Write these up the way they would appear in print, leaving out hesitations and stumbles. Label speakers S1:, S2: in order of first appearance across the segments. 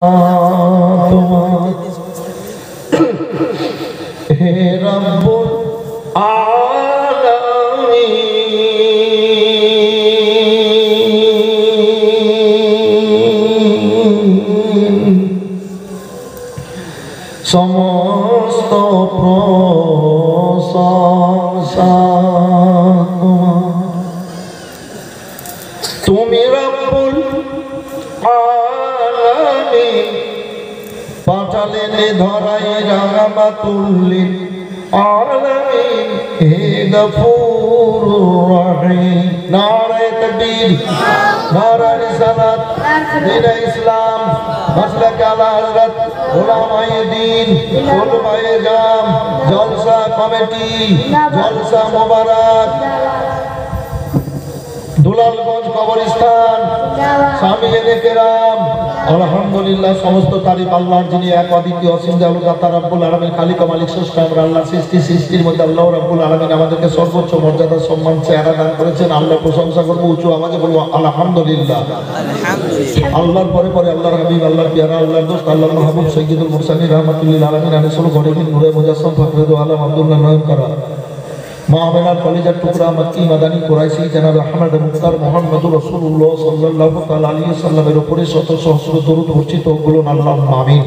S1: হে রব্বুল আলামিন সমস্ত প্রশংসা তুমি রব্বুল আলামিন পাঠালেন ধরাই রাহমাতুল লিল আলামিন হে গফুরুর রহিম। নারায়ে তাকবীর, নারায়ে রিসালাত, দ্বীনে ইসলাম, মাসলাকে আলা হযরত উলামায়ে দ্বীন, উলামায়ে জাম, জলসা কমিটি, জলসা মোবারক, দুলালগঞ্জ কবরস্থান, সামিয়ানে কেরাম। আলহামদুলিল্লাহ, সমস্ত তারিফ আল্লাহর, যিনি এক অদ্বিতীয় অসীম দয়ালু দাতা রব্বুল আলামিন, খালিক মালিক স্রষ্টা। আমরা আল্লাহ সৃষ্টির মধ্যে আল্লাহ রব্বুল আলামিন আমাদেরকে সর্বোচ্চ মর্যাদা সম্মান চেহারা দান করেছেন। আল্লাহর প্রশংসা করবো, উঁচু আওয়াজে বলবো আলহামদুলিল্লাহ। আল্লাহর পরে পরে আল্লাহর হাবিব, আল্লাহর পিয়ারা, আল্লাহর দোস্ত, আল্লাহর মাহবুব সৈয়দুল মুরসালিন রাহমাতুল লিল আলামিন আনিসুল গরিবিন নূরে মুজাসসাম ফখরুল আলম আব্দুল্লাহ নয়ন করা মা আমেনার কলিজার টুকরা মক্কি মাদানী কুরাইশি জনাব আহমদ মুখতার মুহাম্মদুর রাসূলুল্লাহ সাল্লাল্লাহু তাআলা আলাইহি ওয়াসাল্লামের উপরে শত সহস্র দরুদ বর্ষিত বলুন আল্লাহুম্মা আমিন।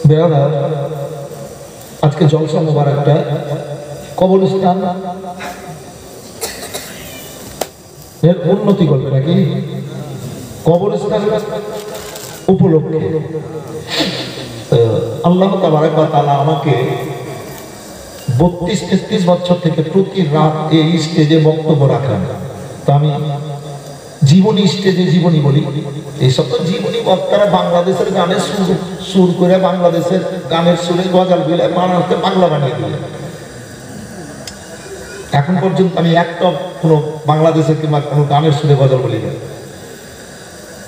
S1: বেরাদার, আজকে জলসা মুবারকটা কবরস্থান এর উন্নতি করবে নাকি কবরস্থান উপলক্ষে আল্লাহ তাবারক ওয়া তাআলা আমাকে 32-33 বছর থেকে প্রতি রাত এই স্টেজে বক্তব্য রাখেন। তো আমি জীবনী স্টেজে জীবনী বলি। এইসব তো জীবনী বক্তারা বাংলাদেশের গানের সুর করে বাংলাদেশের গানের সুরে গজল বিলে মানুষকে বাংলা বানিয়ে দিলেন। এখন পর্যন্ত আমি একটা কোনো বাংলাদেশের কিংবা কোনো গানের সুরে গজল বলি না।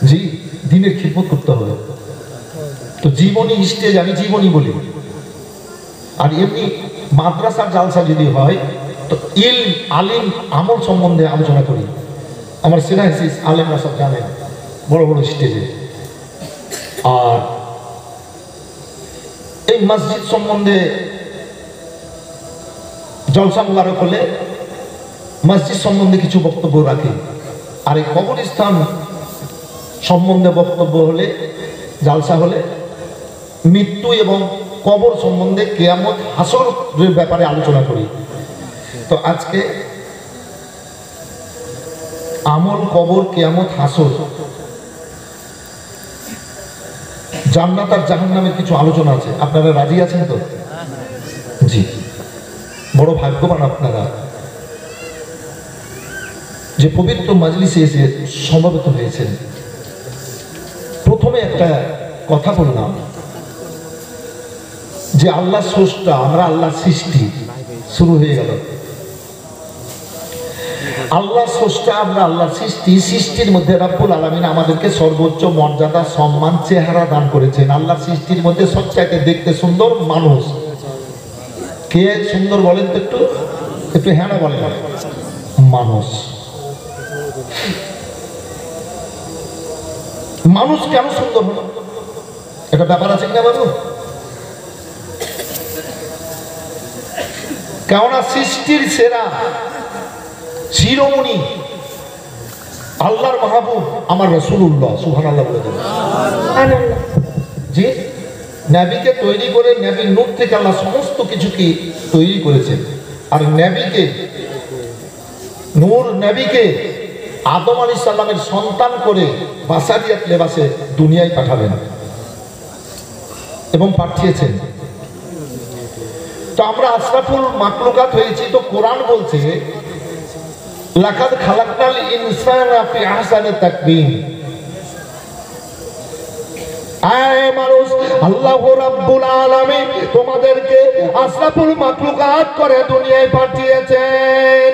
S1: জি, দিনের খিদমত করতে হবে। তো জীবনী স্টেজ আমি জীবনী বলি। আর এমনি মাদ্রাসার জালসা যদি হয় তো ইলম আলিম আমল সম্বন্ধে আলোচনা করি। আমার সিনাইসিস আলেমরা সব জানেন বড় বড় স্টেজে। আর এই মসজিদ সম্বন্ধে জলসা মুবারক হলে মসজিদ সম্বন্ধে কিছু বক্তব্য রাখি। আর এই কবরস্থান সম্বন্ধে বক্তব্য হলে, জালসা হলে মৃত্যু এবং কবর সম্বন্ধে, কিয়ামত হাসরের ব্যাপারে আলোচনা করি। তো আজকে আমল, কবর, কিয়ামত, হাসর, জান্নাত আর জাহান্নামের কিছু আলোচনা আছে। আপনারা রাজি আছেন তো? জি, বড় ভাগ্যবান আপনারা যে পবিত্র মাজলিসে এসে সমবেত হয়েছেন। প্রথমে একটা কথা বললাম যে আল্লাহ স্রষ্টা, আমরা আল্লাহ সৃষ্টি। শুরু হয়ে গেল। আল্লাহ স্রষ্টা, আমরা আল্লাহ সৃষ্টি। সৃষ্টির মধ্যে রব্বুল আলামিন আমাদেরকে সর্বোচ্চ মর্যাদা, সম্মান, চেহারা দান করেছেন। আল্লাহ সৃষ্টির মধ্যে সবচাইতে দেখতে সুন্দর মানুষ। কে সুন্দর বলেন তো? একটু একটু হ্যাঁ না বলেন। মানুষ। মানুষ কেন সুন্দর হলো? এটা ব্যাপার আছে কিনা বাবু? কেননা সৃষ্টির সেরা, শিরোমণি, আল্লাহর মাহবুব আমার রাসূলুল্লাহ, সুবহানাল্লাহ বলে দেন। জি, নবীকে তৈরি করে নবীর নূর থেকে আল্লাহ সমস্ত কিছুকে তৈরি করেছেন। আর নবীকে, নূর নবীকে আদম আলাইহিস সালামের সন্তান করে বাসারিয়াত লেবাসে দুনিয়ায় পাঠাবেন এবং পাঠিয়েছেন। তো আমরা আশরাফুল মাখলুকাত হয়েছি। তো কোরআন বলছে লাকাদ খালাকনাল ইনসানা ফি আহসানি তাকবীম। আয় মানুষ, আল্লাহ রাব্বুল আলামিন তোমাদেরকে আশরাফুল মাখলুকাত করে দুনিয়ায় পাঠিয়েছেন।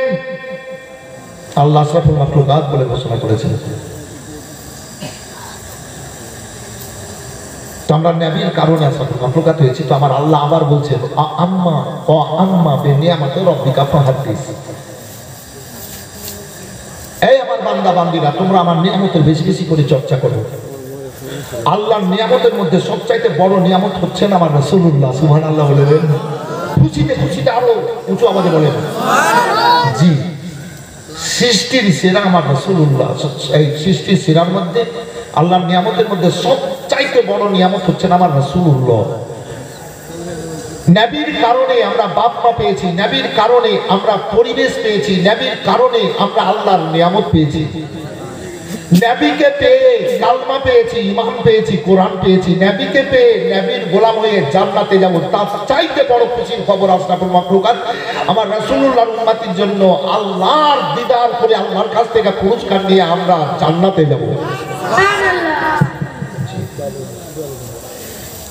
S1: আল্লাহ আশরাফুল মাখলুকাত বলে ঘোষণা করেছেন। তো আমরা নবীর কারণে আশরাফুল মাখলুকাত হয়েছি। তো আমার আল্লাহ আবার বলছেন আম্মা বিনিয়ামাতি রাব্বিকা ফাহাদ্দিস। এই আমার বান্দা বান্দিরা, তোমরা আমার নিয়ামতের বেশি বেশি করে চর্চা করো। আল্লাহর নিয়ামতের মধ্যে সবচাইতে বড় নিয়ামত হচ্ছেন আমার রাসূলুল্লাহ। সুবহানাল্লাহ বলেন। খুশিতে খুশিতে আরো উঁচু আওয়াজে বলেন জি। সৃষ্টির সেরা আমার রাসূলুল্লাহ। এই সৃষ্টির সেরার মধ্যে আল্লাহর নিয়ামতের মধ্যে সবচাইতে বড় নিয়ামত হচ্ছেন আমার রাসূলুল্লাহ। নবীর কারণে আমরা বাপ মা পেয়েছি, নবীর কারণে আমরা পরিবেশ পেয়েছি, নবীর কারণে আমরা আল্লাহর নিয়ামত পেয়েছি। নবীকে পেয়ে কালমা পেয়েছি, ঈমান পেয়েছি, কোরআন পেয়েছি। নবীকে পেয়ে নবীর গোলাম হয়ে জান্নাতে যাব, তার চাইতে বড় খুশির খবর আশরাফুল মাখলুকাত আমার রাসূলুল্লাহর উম্মতের জন্য আল্লাহর দিদার করে আল্লাহর কাছ থেকে পুরস্কার নিয়ে আমরা জান্নাতে যাব।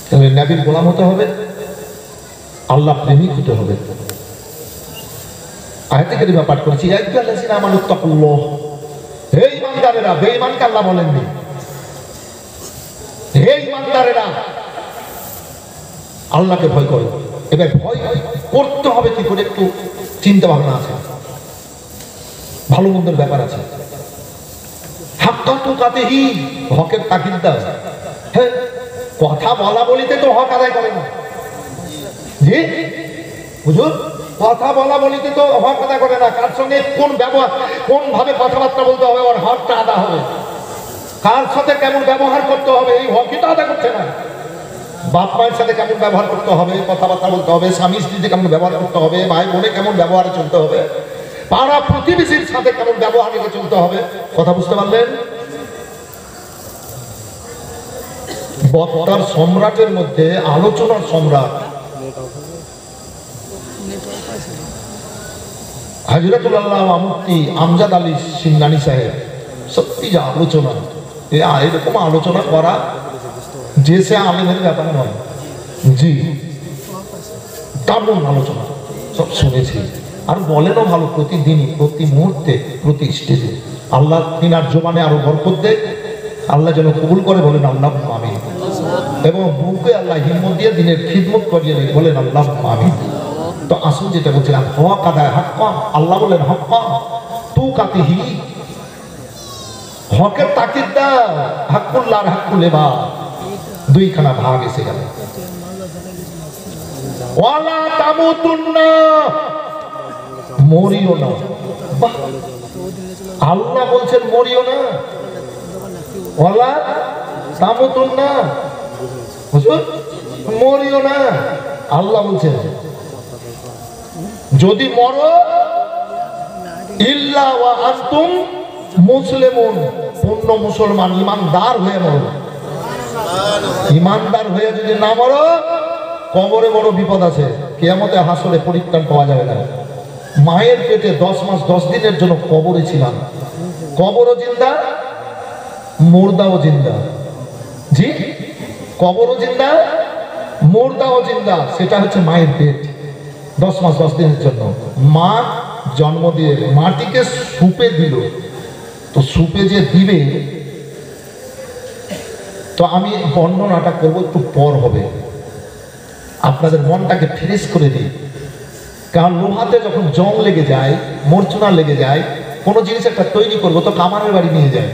S1: তাহলে নবীর গোলাম হতে হবে, আল্লাহ প্রেমিক হতে হবে। আয়াতে কারিমা পাঠ করেছি, ইয়া আইয়ুহাল্লাযীনা আমানু তাকুল্লাহ। হে ঈমানদারেরা, বেঈমানকে আল্লাহ বলেননি। হে ঈমানদারেরা, আল্লাহকে ভয় করো। এবার ভয় করতে হবে কি করে একটু চিন্তা ভাবনা আছে, ভালো মন্দের ব্যাপার আছে। হাক্কা তুকাতিহি, হকের তাকিদ দাও। হ্যাঁ, কথা বলা বলিতে তো হক আদায় করে না। জি হুজুর, কথা বলা বলিতে তো হক আদায় করে না। কার সঙ্গে কোন ব্যবহার, কোন ভাবে কথাবার্তা বলতে হবে, ওর হকটা আদা হবে। কার সাথে কেমন ব্যবহার করতে হবে, এই হকই তো আদা করছে না। বাপ মায়ের সাথে কেমন ব্যবহার করতে হবে, কথাবার্তা বলতে হবে। স্বামী স্ত্রীতে কেমন ব্যবহার করতে হবে, ভাই বোনে কেমন ব্যবহারে চলতে হবে, পাড়া প্রতিবেশীর সাথে কেমন ব্যবহারে চলতে হবে। কথা বুঝতে পারলেন? বক্তার সম্রাটের মধ্যে আলোচনার সম্রাট হযরতুল্লাহ আল্লামা মুফতি আমজাদ আলী সিন্নানী সাহেব। সত্যি যা আলোচনা, এরকম আলোচনা করা যে সে আলেমের ব্যাপার নয়। জি, দারুণ আলোচনা, সব শুনেছি। আর বলেনও ভালো, প্রতিদিনই, প্রতি মুহূর্তে, প্রতি স্টেজে। আল্লাহ তিনার জবানে আরো বরকত দেয়, আল্লাহ যেন কবুল করে, বলেন আল্লাহ আমিন। এবং বুকে আল্লাহ হিম্মত দিয়ে দিনের খিদমত করিয়ে নেই, বলেন আল্লাহ আমিন। তো আসুন, যেটা বলছিলাম, হক আদায় হাক্কা। আল্লাহ বলেন হাক্কা তুকাতিহি, হকের তাকিদ দাও। হাক্কুল্লাহ আর হাক্কুল ইবাদ, দুইখানা ভাগ এসে গেল। ওয়ালা তামুতুন্না, মরিও না। বাহ, আল্লাহ বলছেন মরিও না। ওয়ালা তামুতুন্না, হুজুর মরিও না। আল্লাহ বলছেন যদি মরো ইল্লা ওয়া আনতুম মুসলিমুন, পূর্ণ মুসলমান ইমানদার হয়ে মরো। ইমানদার হয়ে যদি না মরো, কবরে বড় বিপদ আছে। কিয়ামতে হাসরে পরিত্রাণ পাওয়া যাবে না। মায়ের পেটে 10 মাস 10 দিনের জন্য কবরে ছিলাম। কবরও জিন্দা, মুর্দাও জিন্দা। জি, কবরও জিন্দা, মুর্দাও জিন্দা। সেটা হচ্ছে মায়ের পেট। 10 মাস 10 দিনের জন্য মা জন্ম দিয়ে মাটিকে সুপে দিল। তো সুপে যে দিবে, তো আমি বর্ণনাটা করবো একটু পর হবে, আপনাদের মনটাকে ফ্রেশ করে দিই। কারণ লোহাতে যখন জং লেগে যায়, মরচুনা লেগে যায়, কোনো জিনিস একটা তৈরি করবো, তো কামারের বাড়ি নিয়ে যায়।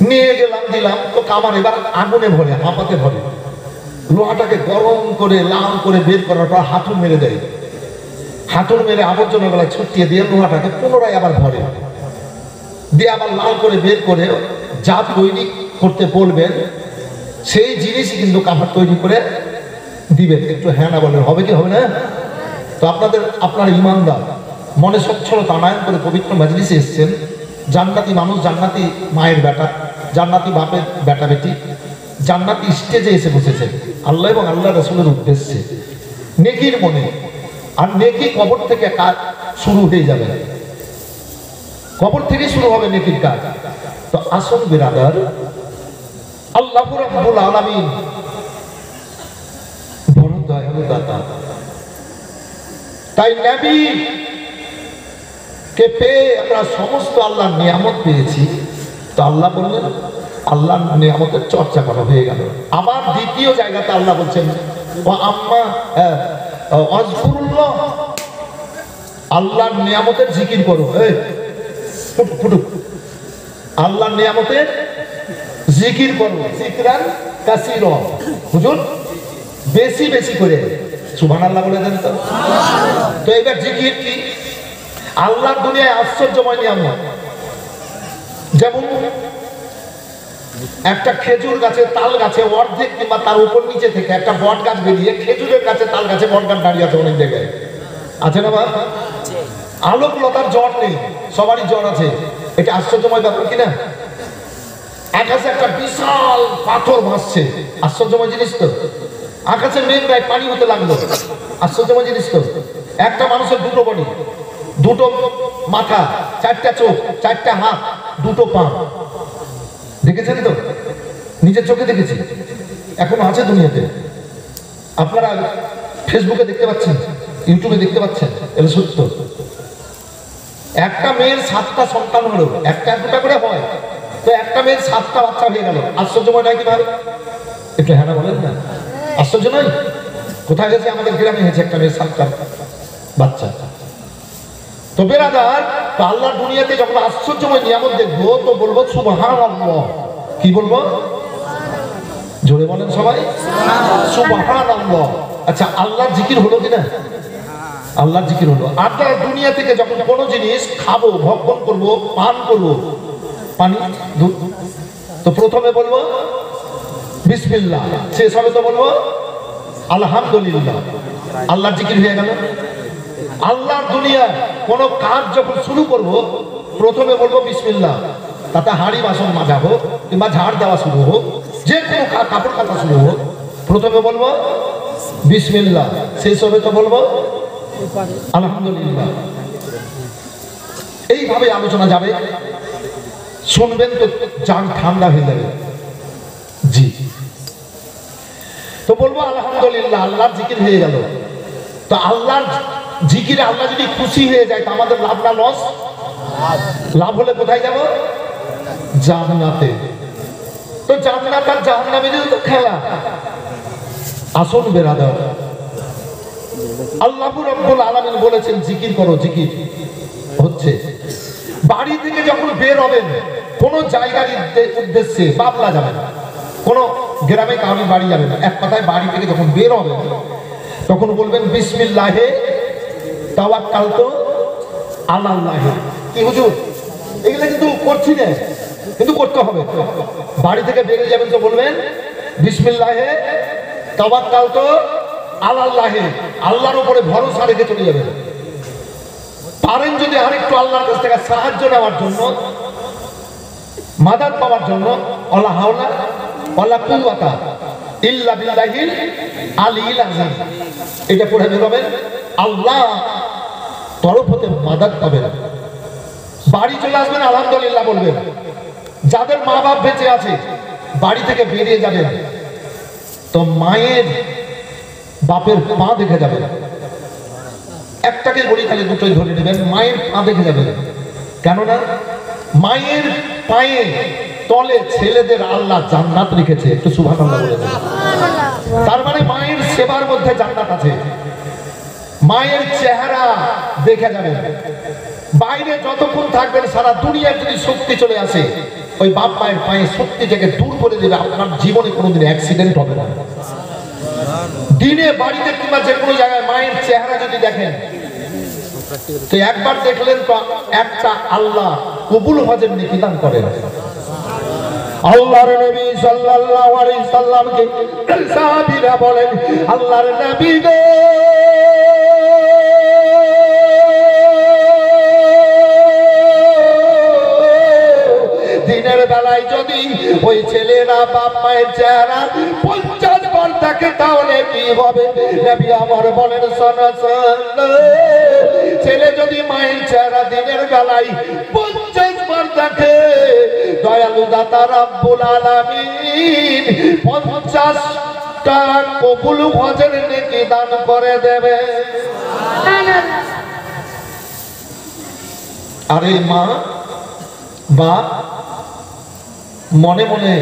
S1: নিয়ে গেলাম, দিলাম, তো কামার এবার আগুনে ভরে, হাঁপাতে ভরে। লোহাটাকে গরম করে লাল করে বের করার পর হাঁটুর মেরে দেয়। হাঁটুর মেরে আবর্জনা গলায় ছুটিয়ে দিয়ে লোহাটাকে পুনরায় আবার ভরে দিয়ে আবার লাল করে বের করে যা তৈরি করতে বলবেন সেই জিনিসই কিন্তু কাপড় তৈরি করে দিবেন। একটু হ্যাঁ না বলেন, হবে কি হবে না? তো আপনার ইমানদার মনে স্বচ্ছলতা আনায়ন করে পবিত্র মাজলিসে এসেছেন। জান্নাতি মানুষ, জান্নাতি মায়ের বেটা, জান্নাতি বাপের বেটা বেটি, জান্নাতি স্টেজে এসে বসেছে আল্লাহ এবং আল্লাহ রাসূলের উদ্দেশ্যে নেকির মনে। আর নেকি কবর থেকে কাজ শুরু হয়ে যাবে, কবর থেকে শুরু হবে নেকির কাজ। তো আসুন বিরাদার, আল্লাহ রাব্বুল আলামিন বড় দয়ালু দাতা। তাই নবী কে পেয়ে আমরা সমস্ত আল্লাহর নিয়ামত পেয়েছি। তো আল্লাহ বললেন, আল্লাহর নিয়ামতের চর্চা করা হয়ে গেল। আবার দ্বিতীয় জায়গাতে আল্লাহ বলছেন আযকুরুল্লাহ, আল্লাহর নিয়ামতের জিকির করো। আল্লাহর নিয়ামতের জিকির করো, জিকরান কাসীরা। হুজুর বেশি বেশি করে সুবহানাল্লাহ বলে দেন তো। তো এবার জিকির কি? আল্লাহর দুনিয়ায় আশ্চর্যময় নিয়ামত। যেমন একটা খেজুর গাছে, তাল গাছে অর্ধেক কিংবা তার উপর নিচে থেকে একটা বট গাছ বেরিয়ে খেজুরের গাছে, তাল গাছে বট গাছ দাঁড়িয়ে আছে অনেক জায়গায়, আছে না বা? আলোকলতার জ্বর নেই, সবারই জ্বর আছে। এটা আশ্চর্যময় ব্যাপার কিনা? আকাশে একটা বিশাল পাথর ভাসছে, আশ্চর্যময় জিনিস তো। আকাশে মেঘ নাই, পানি হতে লাগলো, আশ্চর্যময় জিনিস তো। একটা মানুষের দুটো বডি, দুটো মাথা, চারটা চোখ, চারটা হাত, দুটো পা, দেখেছেন তো? নিজের চোখে দেখেছি, এখনো আছে দুনিয়াতে। আপনারা ফেসবুকে দেখতে পাচ্ছেন, ইউটিউবে দেখতে পাচ্ছেন, এটা সত্য। একটা মেয়ের 7টা সন্তান হলো, একটা দুটা করে হয়, তো একটা মেয়ের 7টা বাচ্চা হয়ে গেল। আশ্চর্যময় নয় কি ভাই? একটু হ্যাঁ না বলেন না, আশ্চর্য নয়? কোথায় গেছে? আমাদের গ্রামে হয়েছে একটা মেয়ের 7টা বাচ্চা। তো বেরাদার, আল্লাহর দুনিয়াতে যখন আশ্চর্যময় নিয়ামত দেখবো তো বলবো সুবহানাল্লাহ। কি বলবো? জোরে বলেন সবাই, সুবহানাল্লাহ। আচ্ছা, আল্লাহর জিকির হলো কিনা? আল্লাহর জিকির হলো। আপনার দুনিয়া থেকে যখন কোনো জিনিস খাবো, ভক্ষণ করবো, পান করবো, পানি, দুধ, তো প্রথমে বলবো বিসমিল্লাহ, শেষ হবে তো বলবো আলহামদুলিল্লাহ। আল্লাহর জিকির হয়ে গেল। আল্লাহর দুনিয়া কোনো কাজ যখন শুরু করব প্রথমে বলবো বিসমিল্লাহ। তাতে হাঁড়ি বাসন মাজা হোক কিংবা ঝাড় দেওয়া শুরু হোক, যে কোনো কাপড় কাটা শুরু হোক, প্রথমে বলবো বিসমিল্লাহ, শেষ হবে তো বলবো আলহামদুলিল্লাহ। এইভাবে আলোচনা যাবে, শুনবেন তো জান ঠান্ডা হয়ে যাবে। জি, তো বলবো আলহামদুলিল্লাহ, আল্লাহর জিকির হয়ে গেল। তো আল্লাহর জিকিরে আল্লাহ যদি খুশি হয়ে যায় তা আমাদের লাভ না লস? লাভ হলে কোথায় যাব? জান্নাতে। তো জান্নাত আর জাহান্নামের তো খেলা। আসুন বেরাদার, আল্লাহ রাব্বুল আলামিন বলেছেন জিকির করো, জিকির হচ্ছে। বাড়ি থেকে যখন বের হবেন কোন জায়গার উদ্দেশ্যে বাবলা যাবেন, কোন গ্রামে কাউরি বাড়ি যাবেন না, এক কথায় বাড়ি থেকে যখন বের হবেন তখন বলবেন বিসমিল্লাহে তাওয়াক্কালতু আলাল্লাহ। কি হুজুর, এগুলো কিন্তু করছি না, কিন্তু করতে হবে। বাড়ি থেকে বেরিয়ে যাবেন তো বলবেন বিসমিল্লাহে তাওয়াক্কালতু আলাল্লাহ, আল্লাহর উপরে ভরসা রেখে চলে যাবেন। পারেন যদি আরেকটু আল্লাহর কাছ থেকে সাহায্য নেওয়ার জন্য, মাদাদ পাওয়ার জন্য, ওয়ালা হাওলা ওয়ালা কুওয়াতা ইল্লা বিল্লাহিল আলিয়্যিল আযীম, এটা পড়ে বেরোবেন, আল্লাহ তরফ হতে মাদাদ পাবেন। বাড়ি চলে আসবেন, আলহামদুলিল্লাহ বলবেন। যাদের মা বাপ বেঁচে আছে বাড়ি থেকে বেরিয়ে যাবেন তো মায়ের বাপের পা দেখে যাবেন। একটাকে বলি খালি, দুটোই ধরে নেবেন, মায়ের পা দেখে যাবেন। কেননা মায়ের পায়ে তলে ছেলেদের আল্লাহ জান্নাত রেখেছে। একটু সুবহানাল্লাহ বলে দেন। তার মানে মায়ের সেবার মধ্যে জান্নাত আছে। মায়ের চেহারা দেখে যাবেন। বাইরে যতক্ষণ থাকবেন সারা দুনিয়ার যদি শক্তি চলে আসে, ওই বাপ মায়ের পায়ে শক্তিটাকে দূর করে দেবে। আপনার জীবনে কোনোদিন অ্যাক্সিডেন্ট হবে না। দিনে বাড়িতে কিংবা যে কোনো জায়গায় মায়ের চেহারা যদি দেখেন তো একবার দেখলেন তো একটা আল্লাহ কবুল হজের নেকি দান করেন। আল্লাহর নবী সাল্লাল্লাহু আলাইহি সাল্লামকে সাহাবীরা বলেন, আল্লাহর নবী গো, দিনের বেলায় যদি ওই ছেলেরা বাপ মায়ের চেহারা 50 বার দেখে তাহলে কি হবে? নবী আমার বলেন, ছেলে যদি মায়ের চেহারা দিনের বেলায় 50 বার দেখে, দয়ালু দাতা রব্বুল আলামিন 50টা কবুল হজের নেকি দান করে দেবে। আরে মা বাপ মনে মনে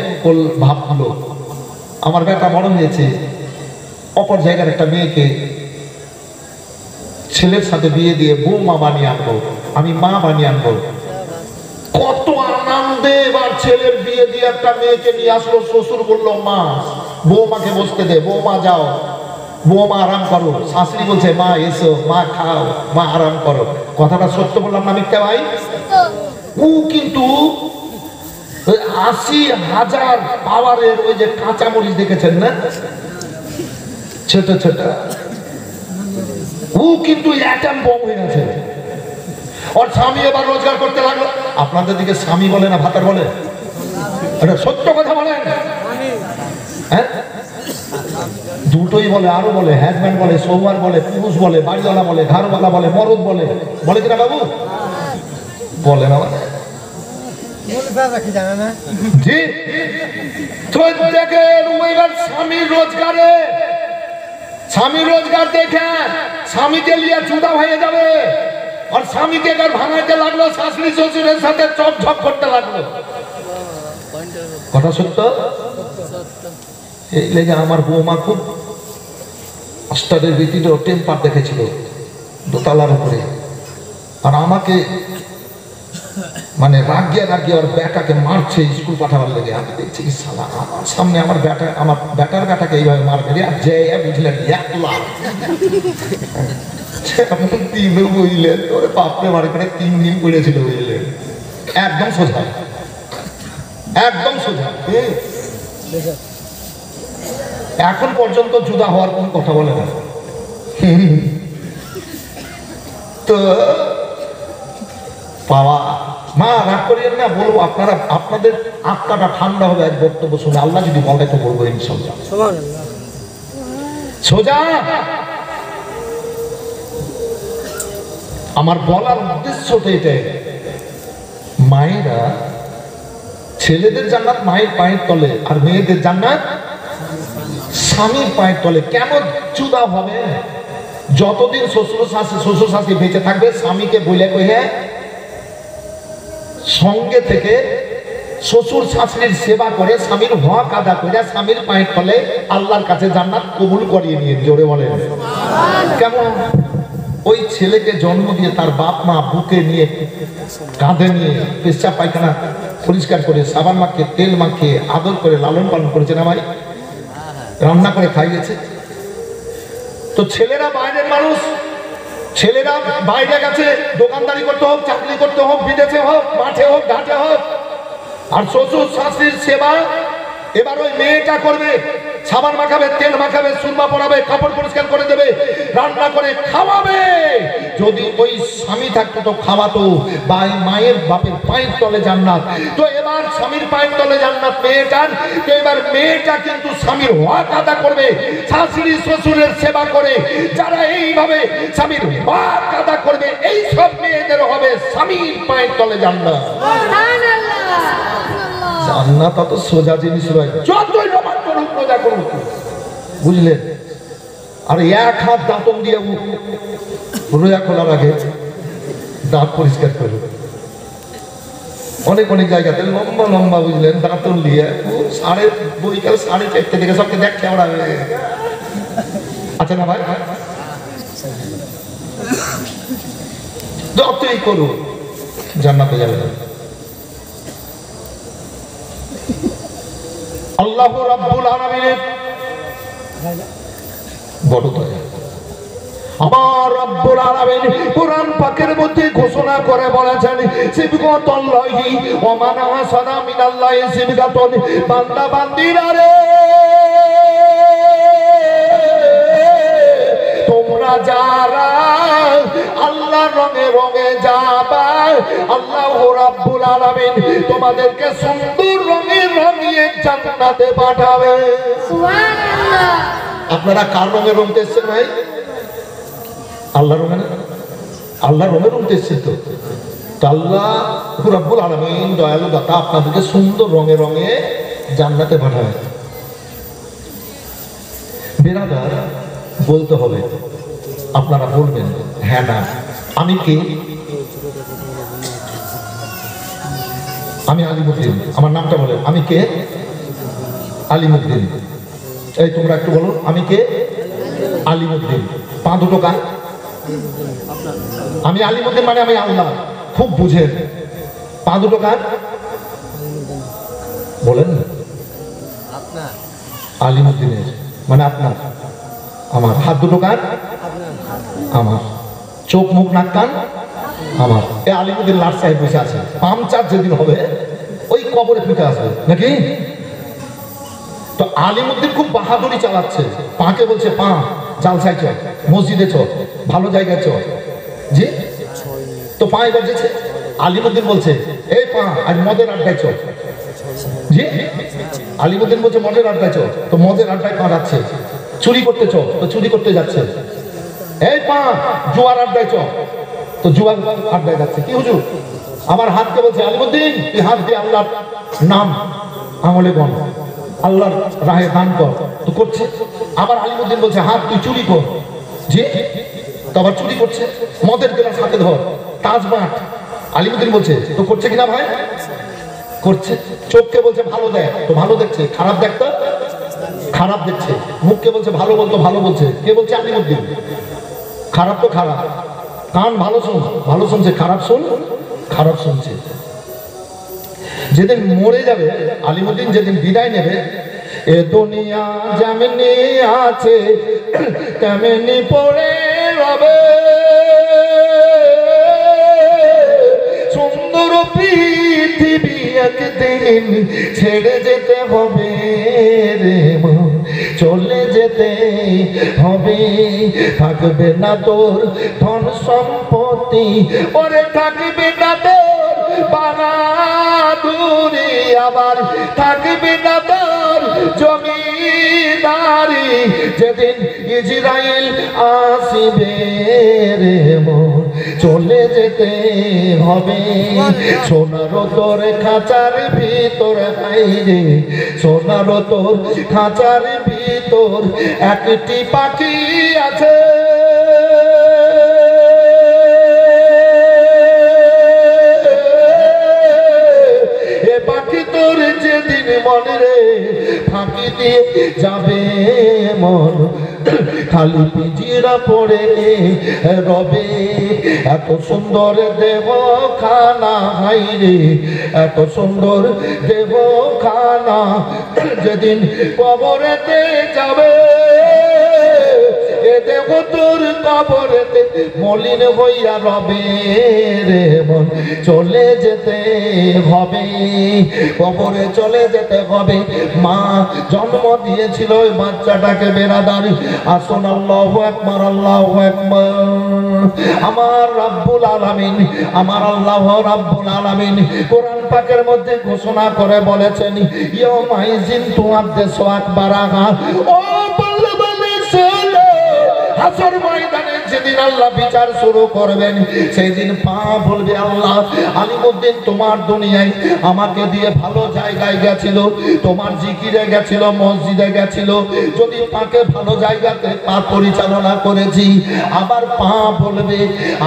S1: ভাবলো, আমার বেটা বড় হয়েছে, অপর জায়গার একটা মেয়েকে ছেলের সাথে বিয়ে দিয়ে বউ মা বানিয়ে আনবো, আমি মা বানিয়ে আনবো। কত আনন্দে এবার ছেলের বিয়ে দিয়ে একটা মেয়েকে নিয়ে আসলো, শ্বশুর বললো মা বৌমাকে বসতে দে, বৌমা যাও, বৌমা আরাম করো। শাশুড়ি বলছে মা এসো, মা খাও, মা আরাম করো। কথাটা সত্য বললাম না মিথ্যা ভাই? ও কিন্তু 80,000 পাওয়ারের ওই যে কাঁচামরিচ দেখেছেন না, ছোট ছোট, ও কিন্তু অ্যাটম বম হয়ে গেছে। ওর স্বামী এবার রোজগার করতে লাগলো। আপনাদের দিকে স্বামী বলে না ভাতার বলে? এটা সত্য কথা বলেন? হ্যাঁ, দুটোই বলে, আরো বলে, হ্যাজব্যান্ড বলে, সৌমার বলে, পুরুষ বলে, বাড়িওয়ালা বলে, ঘরওয়ালা বলে, মরদ বলে, বলে কিনা বাবু? বলে না জি। তো দেখেন ওইবার স্বামীর রোজগারে, স্বামী রোজগার দেখে স্বামীকে নিয়ে জুদা হয়ে যাবে। আর স্বামীকে এবার ভাঙাইতে লাগলো, শাশুড়ি শ্বশুরের সাথে চপ ঝপ করতে লাগলো। কথা সত্য? এই লেগে আমার বৌমা খুব অস্টারের ভিত্তিতে টেম্পার দেখেছিল দোতলার উপরে। আর আমাকে মানে রাগিয়ে রাগিয়ে ওর বেটাকে মারছে স্কুল পাঠাবার লেগে। আমি দেখছি কি শালা আমার সামনে আমার বেটার বেটাকে এইভাবে মারবে রে। আর যে বুঝলেন 1 লাখ বুঝলেন, ওরে বাপরে বাড়ি করে 3 দিন পড়েছিল বুঝলেন। একদম সোজা, একদম সোজা। এখন পর্যন্ত জুদা হওয়ার কোন কথা বলে না। তো বাবা মা রাগ করিয়েন না, বলবো আপনারা, আপনাদের আত্মাটা ঠান্ডা হবে এক বক্তব্য শুনে। আল্লাহ যদি বলে তো বলবো ইনশাআল্লাহ সোজা। আমার বলার উদ্দেশ্যটা এটাই, মায়েরা, ছেলেদের জান্নাত মায়ের পায়ের তলে, আর মেয়েদের জান্নাত স্বামীর পায়ের তলে। কেন জুদা হবে? যতদিন শ্বশুর শাশুড়ি বেঁচে থাকবে, স্বামীকে বলে কহে সঙ্গে থেকে শ্বশুর শাশুড়ির সেবা করে, স্বামীর হক আদা করে, স্বামীর পায়ের তলে আল্লাহর কাছে জান্নাত কবুল করিয়ে নিয়ে। জোরে বলেন কেমন? ওই ছেলেকে জন্ম দিয়ে তার বাপ মা বুকে নিয়ে, কাঁধে নিয়ে, পেশাব পায়খানা পরিষ্কার করে, সাবান মাখিয়ে, তেল মাখিয়ে, আদর করে লালন পালন করেছে না ভাই? রান্না করে খাইয়েছে। তো ছেলেরা বাইরের মানুষ, ছেলেরা বাইরে গেছে দোকানদারি করতে হোক, চাকরি করতে হোক, বিদেশে হোক, মাঠে হোক, ঘাটে হোক। আর শ্বশুর শাশুড়ির সেবা এবার ওই মেয়েটা করবে। সাবান মাখাবে, তেল মাখাবে, সুরমা পরাবে, কাপড় পরিষ্কার করে দেবে, রান্না করে খাওয়াবে। যদি ওই স্বামী থাকতো তো খাওয়াতো। মায়ের বাপের পায়ের তলে জান্নাত। তো এবার স্বামীর পায়ের তলে জান্নাত মেয়েটার। তো এবার মেয়েটা কিন্তু স্বামীর হক আদা করবে, শাশুড়ি শ্বশুরের সেবা করে। যারা এইভাবে স্বামীর হক আদা করবে, এই সব মেয়েদের হবে স্বামীর পায়ের তলে জান্নাত। জান্নাত অত সোজা জিনিস নয়, যতই নমাজ করুক, রোজা করুক, বুঝলেন? আর 1 হাত দাঁতন দিয়ে রোজা খোলার আগে দাঁত পরিষ্কার করবে। অনেক অনেক জায়গাতে লম্বা লম্বা বুঝলেন দাঁতন দিয়ে বৈকাল 4:30 থেকে সবকে দেখতে আমরা। আচ্ছা না ভাই, যতই করুন জান্নাতে যাবে না। আল্লাহ রাব্বুল আলামিনের বড় দয়া। আমার রব্বুল আলামিন কুরআন পাকের মধ্যে ঘোষণা করে বলেছেন, সিবগাতুল্লাহি ওয়া মান আসানা মিনাল্লাহি সিবগাতুন। বান্দা বান্দিরা রে, তোমরা যারা আল্লাহর রঙে রঙে যাবা, আল্লাহ রাব্বুল আলামিন তোমাদেরকে সুন্দর রঙে রঙিয়ে জান্নাতে পাঠাবে। সুবহানাল্লাহ। আপনারা কার রঙে রঙতে এসেছেন ভাই? আল্লাহর রঙে, আল্লাহর রঙে রঙতে এসেছেন তো আল্লাহ রাব্বুল আলামিন দয়ালু দাতা আপনাদেরকে সুন্দর রঙে রঙে জান্নাতে পাঠাবে। বেরাদার বলতে হবে, আপনারা বলবেন হ্যাঁ না। আমি কে? আমি আলিমুদ্দিন। আমার নামটা বলেন, আমি কে? আলিমুদ্দিন। এই তোমরা একটু বলো, আমি কে? আলিমুদ্দিন। পা দুটো কান। আমি আলিমুদ্দিন মানে আমি আল্লাহ। খুব বুঝেন। পা দুটো কান। বলেন না। আলিমুদ্দিনের মানে আপনার, আমার। হাত দুটো কান আমার, চোখ মুখ নাক কান আমার। এই আলিমুদ্দিন লাট সাহেব বসে আছে, পাংচার যেদিন হবে ওই কবরে ফিরে আসবে নাকি। তো আলিমুদ্দিন খুব বাহাদুরি চালাচ্ছে, পাকে বলছে পা জালসায় চ, মসজিদে চ, ভালো জায়গায় চ। জি, তো পা এবার যেছে, আলিমুদ্দিন বলছে এই পা আজ মদের আড্ডায় চ। জি, আলিমুদ্দিন বলছে মদের আড্ডায় চ, তো মদের আড্ডায় পা যাচ্ছে। চুরি করতে চ, তো চুরি করতে যাচ্ছে। এই পা জুয়ার আড্ডায় চ, তো জুয়ার আড্ডায় যাচ্ছে। কি হুজুর? আমার হাতকে বলছে আলিমুদ্দিন তুই হাত দিয়ে আল্লাহর নাম আঙুলে গণ, আল্লাহর রাহে দান কর, তো করছে। আবার আলিমুদ্দিন বলছে হাত তুই চুরি কর। জি, তো আবার চুরি করছে। মদের গেলাস হাতে ধর, তাজ বাট। আলিমুদ্দিন বলছে তো করছে কিনা ভাই? করছে। চোখকে বলছে ভালো দেখ, তো ভালো দেখছে। খারাপ দেখতে খারাপ দেখছে। মুখকে বলছে ভালো বলতো ভালো বলছে। কে বলছে? আলিমুদ্দিন। খারাপ তো খারাপ। কান ভালো শুন, ভালো শুনছে। খারাপ শুন, খারাপ শুনছে। যেদিন মরে যাবে আলিমুদ্দিন, যেদিন বিদায় নেবে, এ দুনিয়া যেমনি আছে তেমনি পড়ে রবে, সুন্দর পৃথিবী একদিন ছেড়ে যেতে হবে রে মন, চলে যেতে হবে। থাকবে না তোর ধন সম্পত্তি, ওরে থাকবে না তোর বাহাদুরি, আবার থাকবে না তোর জমিদারি। যেদিন ইজরাইল আসিবে রে মন, চলে যেতে হবে। সোনার তোর খাঁচার ভিতর হাইরে, সোনার তোর খাঁচার ভিতর একটি পাখি আছে। এ পাখি তোর যেদিন মনে রে ফাঁকি দিয়ে যাবে মন, খালি পিজিরা পড়ে রবে। এত সুন্দর দেহ খানা হাইরে, এত সুন্দর দেহ খানা যেদিন কবরেতে যাবে, এ দেহ তোর কবরেতে মলিন হইয়া রবে রে মন, চলে যেতে হবে। কবরে চলে যেতে হবে। মা জন্ম দিয়েছিল ওই বাচ্চাটাকে বেরাদার। আসুন আল্লাহু আকবার, আল্লাহু আকবার। আমার রব্বুল আলামিন, আমার আল্লাহ রব্বুল আলামিন কোরআন পাকের মধ্যে ঘোষণা করে বলেছেন, ইয়াউমাইযিন তুআদ্দিসু আকবারাহা। ও বলে বলে শোনো, হাসর ময়দানে যেদিন আল্লাহ বিচার শুরু করবেন, সেই দিন পা বলবে আল্লাহ আলিমুদ্দিন তোমার দুনিয়ায় আমাকে দিয়ে ভালো জায়গায় গেছিল, তোমার জিকিরে গেছিল, মসজিদে গেছিল, যদি পাকে ভালো জায়গাতে পা পরিচালনা করেছি। আবার পা বলবে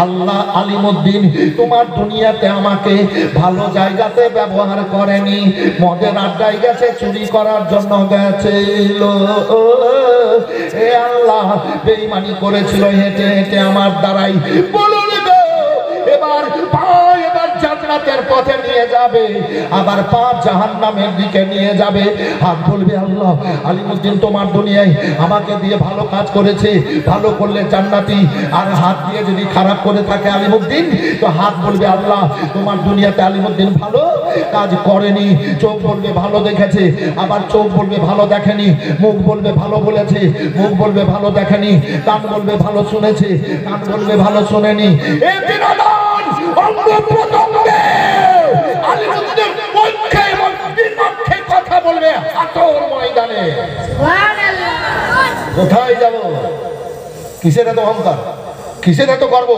S1: আল্লাহ আলিমুদ্দিন তোমার দুনিয়াতে আমাকে ভালো জায়গাতে ব্যবহার করেনি, মদের আড্ডায় গেছে, চুরি করার জন্য গেছিল। এ আল্লাহ বেঈমানি করেছিল হেঁটে হেঁটে আমার দ্বারাই। বলুন গো, এবার পা এবার জান্নাতের পথে নিয়ে যাবে, আবার পা জাহান্নামের দিকে নিয়ে যাবে। হাত বলবে আল্লাহ আলিমুদ্দিন তোমার দুনিয়ায় আমাকে দিয়ে ভালো কাজ করেছে, ভালো করলে জান্নাতি। আর হাত দিয়ে যদি খারাপ করে থাকে আলিমুদ্দিন, তো হাত বলবে আল্লাহ তোমার দুনিয়াতে আলিমুদ্দিন ভালো কাজ করেনি। চোখ বলবে ভালো দেখেছে, আবার চোখ বলবে ভালো দেখেনি। মুখ বলবে ভালো বলেছে, মুখ বলবে ভালো দেখেনি। কান বলবে ভালো শুনেছে, কান বলবে ভালো শুনেনি। এই বিনোদন অঙ্গ প্রত্যঙ্গে আলিমুদ্দিনের পক্ষে এবং বিপক্ষে কথা বলবে হাসর ময়দানে। কোথায় যাব? কিসের এত অহংকার, কিসের এত গর্ব?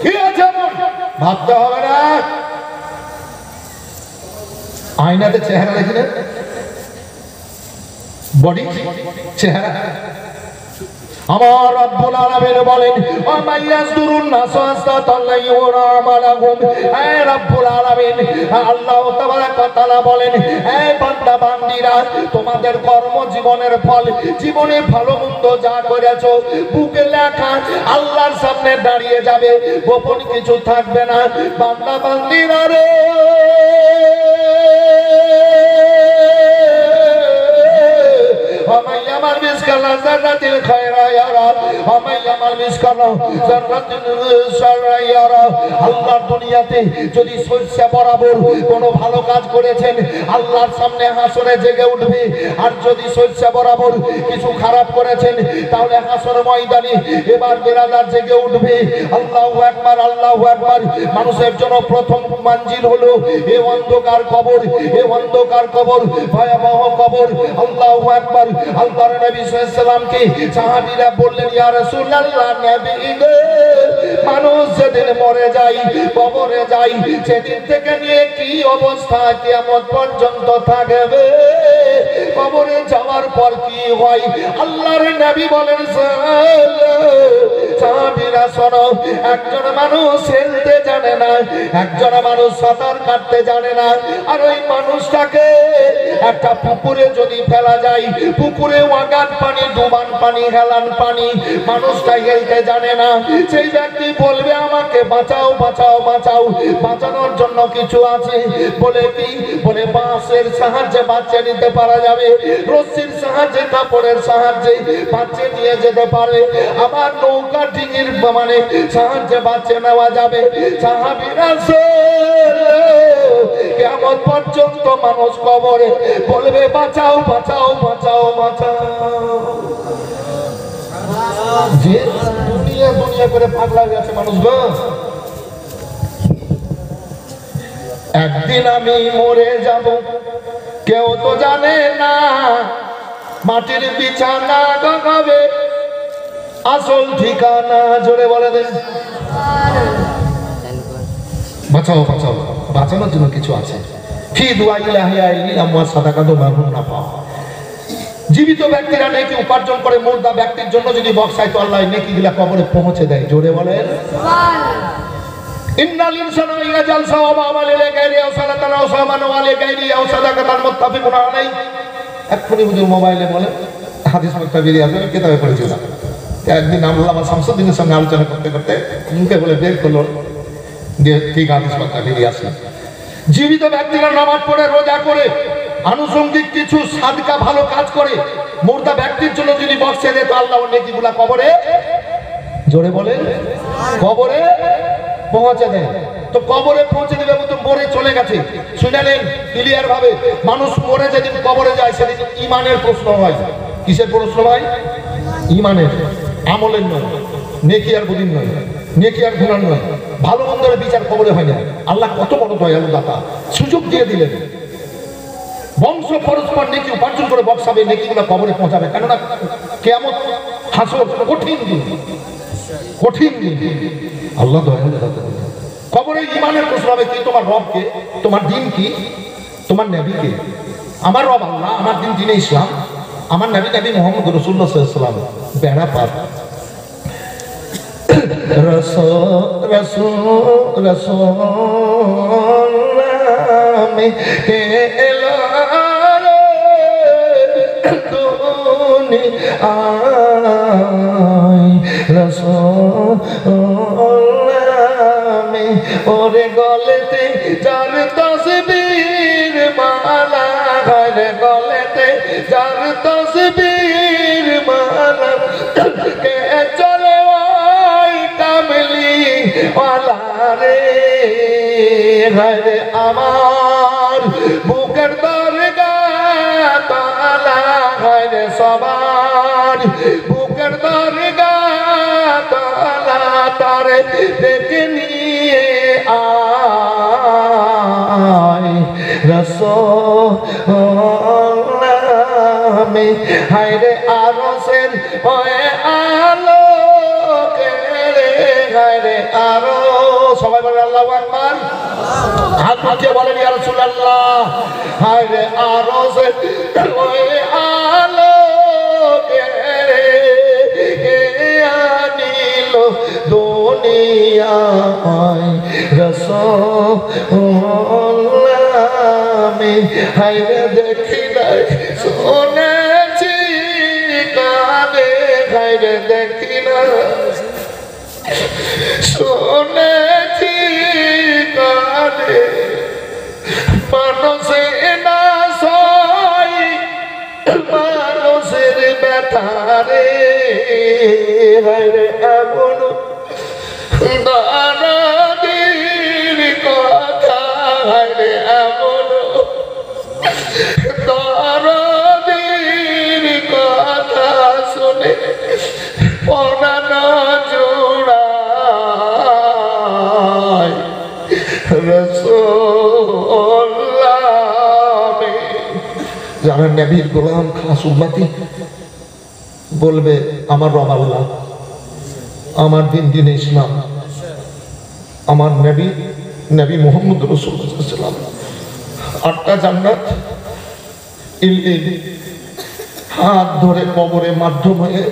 S1: কি আছে ভাবতে হবে না। আয়নাতে চেহারা দেখলেন, বডি চেহারা। আমার রব্বুল আলামিন বলেন ও মাইয়াসদুরুন নাস আস্তাতাল্লাহি ওয়া রামালাহুম। হে রব্বুল আলামিন আল্লাহ তাবারাক ওয়া তাআলা বলেন, হে বান্দা বান্দীরা তোমাদের কর্ম জীবনের ফল, জীবনে ভালো মন্দ যা করেছো বুকে লেখা আল্লাহর সামনে দাঁড়িয়ে যাবে, গোপন কিছু থাকবে না। বান্দা বান্দীরা রে ومن يعمل مثقال ذرة خيرا يره ومن يعمل مثقال ذرة شرا يره আল্লাহর দুনিয়াতে যদি সরষা বরাবর কোনো ভালো কাজ করেছেন আল্লাহর সামনে হাসরে জেগে উঠবে আর যদি সরষা বরাবর কিছু খারাপ করেছেন তাহলে হাসর ময়দানে এবার বেরাদার জেগে উঠবে আল্লাহু আকবার আল্লাহু আকবার মানুষের জন্য প্রথম মঞ্জিল হলো এই অন্ধকার কবর এই অন্ধকার কবর ভয়াবহ কবর আল্লাহু আকবার আল্লাহর নবী সাল্লাল্লাহু আলাইহি সাল্লামকে সাহাবীরা বললেন ইয়া রাসূলুল্লাহ নবী গো মানুষ যেদিন মরে যায় কবরে যায় সেদিন থেকে নিয়ে কি অবস্থা কিয়ামত পর্যন্ত থাকবে কবরে যাওয়ার পর কি হয় আল্লাহর নবী বলেন সাহাবীরা শোনো একজন মানুষ হেলতে জানে না একজন মানুষ সাঁতার কাটতে জানে না আর ওই মানুষটাকে একটা পুকুরে যদি ফেলা যায় পুকুরে ওয়াগান পানি ডুবান পানি হেলান পানি মানুষটা হেলতে জানে না সেই ব্যক্তি বলবে আমাকে বাঁচাও বাঁচাও বাঁচাও বাঁচানোর জন্য কিছু আছে বলে কি বলে বাঁশের সাহায্যে বাঁচিয়ে নিতে পারা যাবে রশির সাহায্যে কাপড়ের সাহায্যে বাঁচিয়ে নিয়ে যেতে পারে আবার নৌকা ডিঙির মানে সাহায্যে বাঁচিয়ে নেওয়া যাবে সাহাবীরা কিয়ামত পর্যন্ত মানুষ কবরে বলবে বাঁচাও বাঁচাও বাঁচাও বাঁচাও যে দুনিয়া দুনিয়া করে পাগলা হয়ে আছে মানুষ গো একদিন আমি মরে যাব কেউ তো জানে না মাটির বিছানা গগাবে আসল ঠিকানা জোরে বলে দেন বাঁচাও বাঁচাও বাঁচানোর জন্য কিছু আছে ফি দুআইলা হিয়াইলি আমওয়াত সাদাকাতু মারহুম না পাও জীবিত ব্যক্তিরা নেকি উপার্জন করে মুর্দা ব্যক্তির জন্য যদি বক্সায় তো আল্লাহ নেকিগুলা কবরে পৌঁছে দেয় জোরে বলেন সুবহানাল্লাহ ইন্নাল ইনসানা ইয়াজাল সাওয়াবা আমালি লিগাইরি আও সালাতান আও সামান ওয়া লিগাইরি আও সাদাকাতান মুত্তাফিকুন আলাই এক্ষুনি হুজুর মোবাইলে বলে হাদিস মুক্তাবিরি আছে কিতাবে পড়েছি না একদিন আল্লামা শামসুদ্দিনের সঙ্গে আলোচনা করতে করতে মুখে বলে বের করলো যে ঠিক হাদিস মুক্তাবিরি আছে জীবিত ব্যক্তিরা নামাজ পড়ে রোজা করে আনুষঙ্গিক কিছু সাদকা ভালো কাজ করে মুর্দা ব্যক্তির জন্য যদি বক্সে দেয় তো আল্লাহ নেকিগুলা কবরে জোরে বলেন কবরে পৌঁছে দেয় তো কবরে পৌঁছে দেবে তো মরে চলে গেছে শুনলেন ক্লিয়ার ভাবে মানুষ মরে যেদিন কবরে যায় সেদিন ঈমানের প্রশ্ন হয় কিসের প্রশ্ন হয় ঈমানের আমলের নয় নেকি আর বুদিন নয় নেকি আর গুনাহ নয় ভালো মন্দের বিচার কবরে হয় না আল্লাহ কত বড় দয়ালু দাতা সুযোগ দিয়ে দিলেন বংশ পরস্পর নেকি উপার্জন করে বক্সাবে নেকিগুলো কবরে পৌঁছাবে কেননা কিয়ামত হাসর কঠিন দিন কঠিন দিন আল্লাহ দয়ালু দাতা কবরে ঈমানের প্রশ্ন হবে কি তোমার রব কে তোমার দ্বীন কি তোমার নবী কে আমার রব আল্লাহ আমার দ্বীন দ্বীনে ইসলাম আমার নবী নবী মুহাম্মদ রাসূলুল্লাহ সাল্লাল্লাহু আলাইহি ওয়াসাল্লাম বেড়া পার रसूल रसूल रसूल में केला तूने आई रसूल में और गलते चार तस्वीर माला हर गलते चार तस्वीर माला के चले वाला रे हरे আমার বুকের দরগা তালা হরে সবার বুকের দরগা তালা তারে দেখে নিয়ে আয় রাসূলুল্লাহ মে হরে আরশের হয়ে আলো আরো সবাই বলেন আল্লাহু আকবার হাত উঠিয়ে বলেন ইয়া রাসূলুল্লাহ হায় রে আরশে ওই আলো কে আনিল দুনিয়ায় রাসূলুল্লাহ মে হায় রে দেখি নাই শুনেছি কানে হায় রে দেখি না শুনেছি কানে মানুষে না সই মানুষ মানুষের ব্যথারে এমন দরদির কথা এমন দরদির কথা শুনে পরাণ জোড়ায় রাসূলুল্লাহ। যারা নবীর গোলাম খাস উম্মতি বলবে আমার রব আল্লাহ, আমার দিন দিন ইসলাম, আমার নবী মুহাম্মদ রাসূলুল্লাহ সাল্লাল্লাহু আলাইহি ওয়াসাল্লাম, 8টা জান্নাত ইল্লিন, হাত ধরে কবরে মাধ্যম হয়ে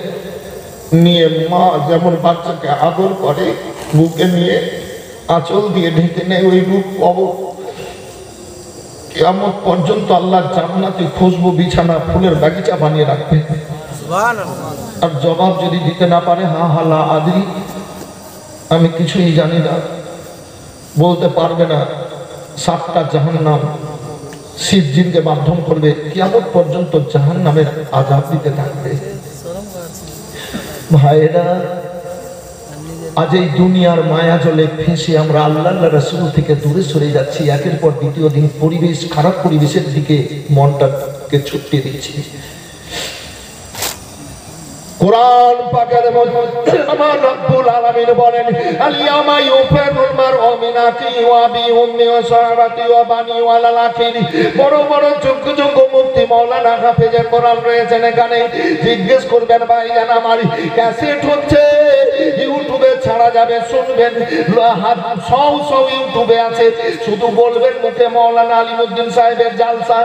S1: নিয়ে মা যেমন বাচ্চাকে আদর করে বুকে নিয়ে আঁচল দিয়ে ঢেকে নেয়, ওই রূপ কবর কিয়ামত পর্যন্ত আল্লাহ জান্নাতে খুশবু বিছানা ফুলের বাগিচা বানিয়ে রাখবে। আর জবাব যদি দিতে না পারে হা হা লা আদরি, আমি কিছুই জানি না, বলতে পারবে না, 7টা জাহান্নাম সিজ্জিনকে মাধ্যম করবে, কিয়ামত পর্যন্ত জাহান্নামের আযাব দিতে থাকবে। ভাইরা, আজ এই দুনিয়ার মায়া জলে ফেঁসে আমরা আল্লাহ রাসূল থেকে দূরে সরে যাচ্ছি। একের পর দ্বিতীয় দিন পরিবেশ খারাপ পরিবেশের দিকে মনটাকে ছুটে দিচ্ছি। কোরআন পাকের মধ্যে আমার রব্বুল আলামিন বলেন আলিয়ামা ইউফারুল মারউ মিন আখি ওয়া বি উম্মি ওয়া সাহাবাতি ওয়া বানি ওয়া লালাকিন। বড় বড় যোগ্য যোগ্য মুফতি মাওলানা হাফেজে কোরআন রয়েছেন এখানে। জিজ্ঞেস করবেন ভাইজান আমার ক্যাসেট হচ্ছে ইউটিউবে ছাড়া যাবে, শুনবেন, সব ইউটিউবে আছে, শুধু বলবেন মুখে মাওলানা আলিমউদ্দিন সাহেবের জালসা,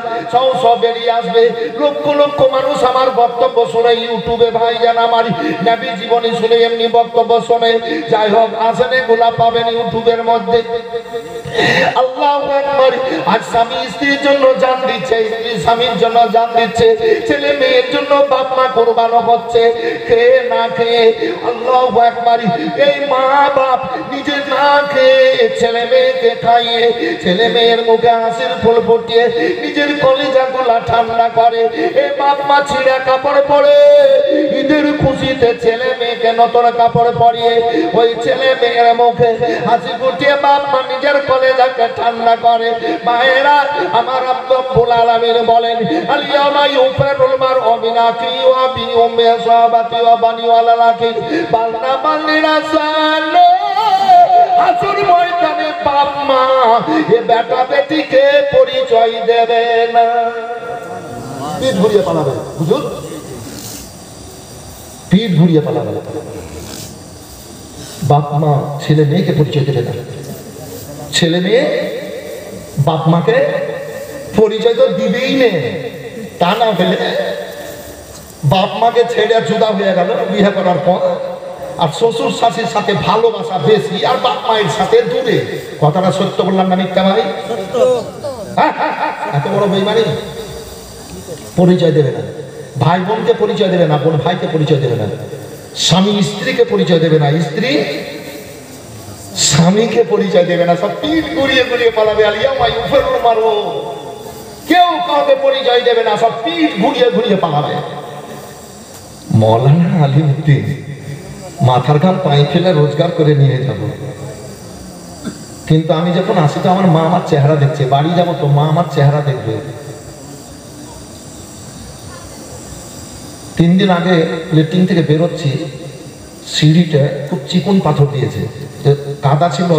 S1: সব বেরিয়ে আসবে। লক্ষ লক্ষ মানুষ আমার বক্তব্য শুনে ইউটিউবে ভাই আমার নবী জীবনী শুনে এমনি বক্তব্য শুনে। যাই হোক, আসেন এগুলা পাবেন ইউটিউবের মধ্যে। আল্লাহু আকবার। আজ স্বামী স্ত্রীর জন্য জান দিচ্ছে, স্ত্রী স্বামীর জন্য জান দিচ্ছে, ছেলে মেয়ের জন্য বাপ মা কুরবান হচ্ছে খেয়ে না খেয়ে। আল্লাহু আকবার। এই মা বাপ নিজে না খেয়ে ছেলে মেয়েকে খাইয়ে, ছেলে মেয়ের মুখে হাসির ফুল ফুটিয়ে নিজের কলিজাগুলা ঠান্ডা করে। এই বাপ মা ছিঁড়া কাপড় পরে ঈদের খুশিতে ছেলে মেয়েকে নতুন কাপড় পরিয়ে ওই ছেলে মেয়ের মুখে হাসি ফুটিয়ে বাপ মা নিজের কলেজাকে ঠান্ডা করে। মায়েরা, আমার রব্বুল আলামিন বলেন আলিয়ামা ইউফারুল মারউ মিন আখি ওয়া বি উম্মি ওয়া সাহাবাতি ওয়া বানি ওয়া লালাকিন। বান্দা বান্দিরা সালো হাসুর ময়দানে বাপ মা এ বেটা বেটিকে পরিচয় দেবে না, পিঠ ঘুরিয়ে পালাবে। হুজুর, পিঠ ঘুরিয়ে পালাবে। বাপ মা ছেলে মেয়েকে পরিচয় দেবে না, ছেলে মেয়ে বাপ মাকে পরিচয় তো দিবেই না। তা না হলে বাপ মাকে ছেড়ে জুদা হয়ে গেল বিয়ে করার পর, আর শ্বশুর শাশুড়ির সাথে ভালোবাসা বেশি আর বাপ মায়ের সাথে দূরে। কথাটা সত্য বললাম না মিথ্যা ভাই? এত বড় বেঈমানি। পরিচয় দেবে না, ভাই বোনকে পরিচয় দেবে না, বোন ভাইকে পরিচয় দেবে না, স্বামী স্ত্রীকে পরিচয় দেবে না, স্ত্রী স্বামীকে পরিচয় দেবে না। সব পিঠ ঘুরিয়ে ঘুরিয়ে পালাবে। আলিয়ামা ইউফারুল মারউ। কেউ কাউকে পরিচয় দেবে না, সব পিঠ ঘুরিয়ে ঘুরিয়ে পালাবে। মাওলানা আলিমউদ্দিন মাথার ঘাম পায়ে ফেলে রোজগার করে নিয়ে যাব, কিন্তু আমি যখন আসি তো আমার মা আমার চেহারা দেখছে, বাড়ি যাবো তো মা আমার চেহারা দেখবে। 3 দিন আগে লেট্রিন থেকে বেরোচ্ছি, সিঁড়িটা খুব চিকন পাথর দিয়েছে, কাদা ছিল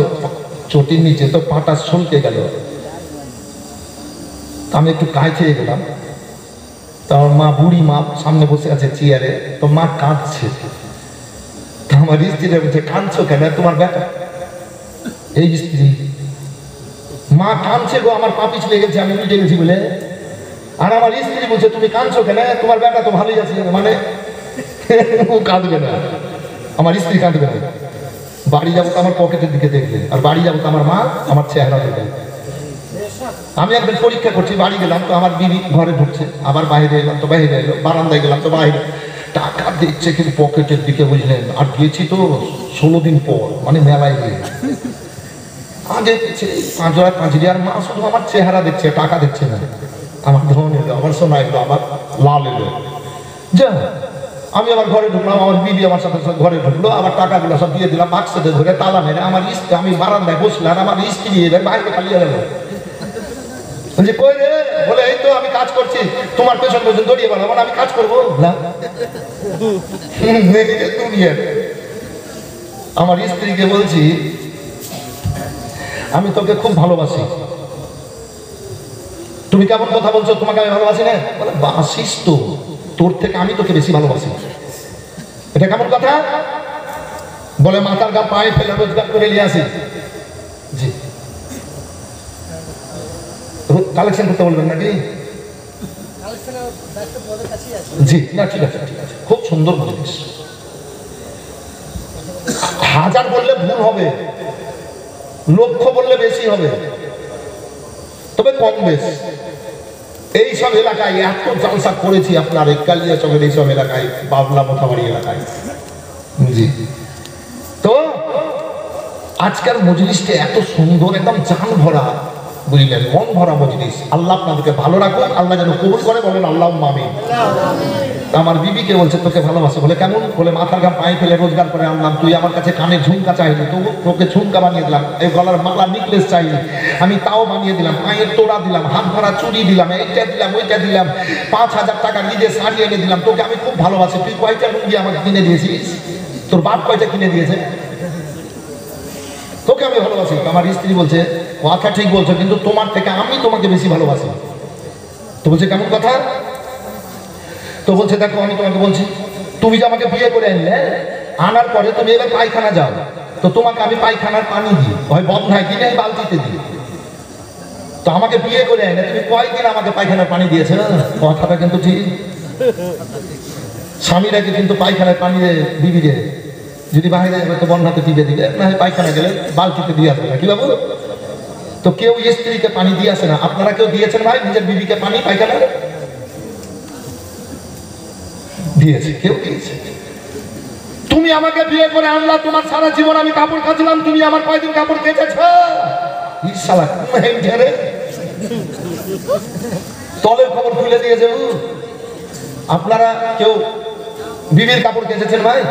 S1: চটির নিচে, তো পাটা ছলকে গেল। আমি একটু কায় খেয়ে গেলাম, তার মা, বুড়ি মা সামনে বসে আছে চেয়ারে, তো মা কাঁদছে। আমার স্ত্রী বলছে কাঁদছো কেন? তোমার বেটা। এই স্ত্রী, মা কাঁদছে গো, আমার পা পিছলে গেছে, আমি উল্টে গেছি বলে। আর আমার স্ত্রী বলছে তুমি কাঁদছো কেন? তোমার বেটা তো ভালোই আছে। মানে ও কাঁদবে না, আমার স্ত্রী কাঁদবে না। বাড়ি যাবো তো আমার পকেটের দিকে দেখবে, আর বাড়ি যাবো তো আমার মা আমার চেহারা দেখবে। আমি একদিন পরীক্ষা করছি, বাড়ি গেলাম তো আমার বিবি ঘরে ঢুকছে, আবার বাইরে এলাম তো বাইরে এলো, বারান্দায় গেলাম তো বাইরে। টাকা দিচ্ছে কিন্তু পকেটের দিকে, বুঝলেন। আর গেছি তো 16 দিন পর, মানে মেলায় গিয়ে। আগে 5 জোড়া 5 আর মা শুধু আমার চেহারা দেখছে, টাকা দেখছে না। আমার ধন এলো, আমার সোনা এলো, আমার লাল এলো। যা আমি আমার ঘরে ঢুকলাম, আমার বিবি আমার সাথে সাথে ঘরে ঢুকলো, আমার টাকাগুলো সব দিয়ে দিলাম, বাক্সতে ধরে তালা মেরে আমার স্ত্রী, আমি বারান্দায় বসলাম, আমার স্ত্রী এবার বাইরে পালিয়ে গেল। বলছি কই রে? বলে এই তো আমি কাজ করছি, তোমার পেছন পেছন দড়িয়ে বেড়াবো, আমি কাজ করবো না। আমার স্ত্রীকে বলছি আমি তোকে খুব ভালোবাসি, তুমি কেমন কথা বলছো, তোমাকে আমি ভালোবাসি না? বলে বাসিস তো, তোর থেকে আমি তোকে বেশি ভালোবাসি। এটা কেমন কথা? বলে মাথার গা পায়ে ফেলে রোজগার করে নিয়ে আসি। জি কালেকশন করতে বলবেন নাকি? জি না ঠিক আছে ঠিক আছে, খুব সুন্দর জিনিস। হাজার বললে ভুল হবে, লক্ষ বললে বেশি হবে, তবে কম বেশ। এইসব এলাকায় এত জলসা করেছি আপনার এই কালিয়াচকের এইসব এলাকায়, বাবলা মোথাবাড়ি এলাকায়। জি তো আজকের মজলিসটা এত সুন্দর, একদম জান ভরা, বুঝলেন, মন ভরা মজলিস। আল্লাহ আপনাদেরকে ভালো রাখুন, আল্লাহ যেন কবুল করে, বলেন আল্লাহুম্মা আমিন। আমার বিবিকে বলছে তোকে ভালোবাসে। বলে কেমন? বলে মাথার ঘাম পায়ে ফেলে রোজগার করে আনলাম, তুই আমার কাছে কানে ঝুমকা চাইনি, তবু তোকে ঝুমকা বানিয়ে দিলাম, এই গলার মালা নেকলেস চাইনি, আমি তাও বানিয়ে দিলাম, পায়ের তোড়া দিলাম, হাত ভরা চুড়ি দিলাম, এইটা দিলাম ওইটা দিলাম, 5,000 টাকা নিজে শাড়ি এনে দিলাম, তোকে আমি খুব ভালোবাসি, তুই কয়টা লুঙ্গি আমাকে কিনে দিয়েছিস? তোর বাপ কয়টা কিনে দিয়েছে? তোকে আমি ভালোবাসি। আমার স্ত্রী বলছে কথা ঠিক বলছো, কিন্তু তোমার থেকে আমি তোমাকে বেশি ভালোবাসি। তো বলছে কেমন কথা? তো বলছে দেখো আমি তোমাকে বলছি, তুমি যে আমাকে বিয়ে করে আনলে, আনার পরে তুমি এবার পায়খানা যাও, তো তোমাকে আমি পায়খানার পানি দিই, হয় বদনায় দিই না বালতিতে দিই। তো আমাকে বিয়ে করে আনলে তুমি কয়দিন আমাকে পায়খানার পানি দিয়েছে? কথাটা কিন্তু ঠিক। স্বামীরাকে কিন্তু পায়খানার পানি দিবি রে, যদি বাইরে যাবে তো বন্যাতে টিপে দিবে, না পায়খানা গেলে বালতিতে দিয়ে আসবে না, কি বাবু? তো কেউ স্ত্রীকে পানি দিয়ে আসে না। আপনারা কেউ দিয়েছেন ভাই নিজের বিবিকে পানি পায়খানা? দিয়েছে, কেউ দিয়েছে। তুমি আমাকে বিয়ে করে আনলা, তোমার সারা জীবন আমি কাপড় কাচলাম, তুমি আমার কয়দিন কাপড় কেচেছ? তলের খবর খুলে দিয়ে যাবো। আপনারা কেউ বিবির কাপড় কেচেছেন ভাই?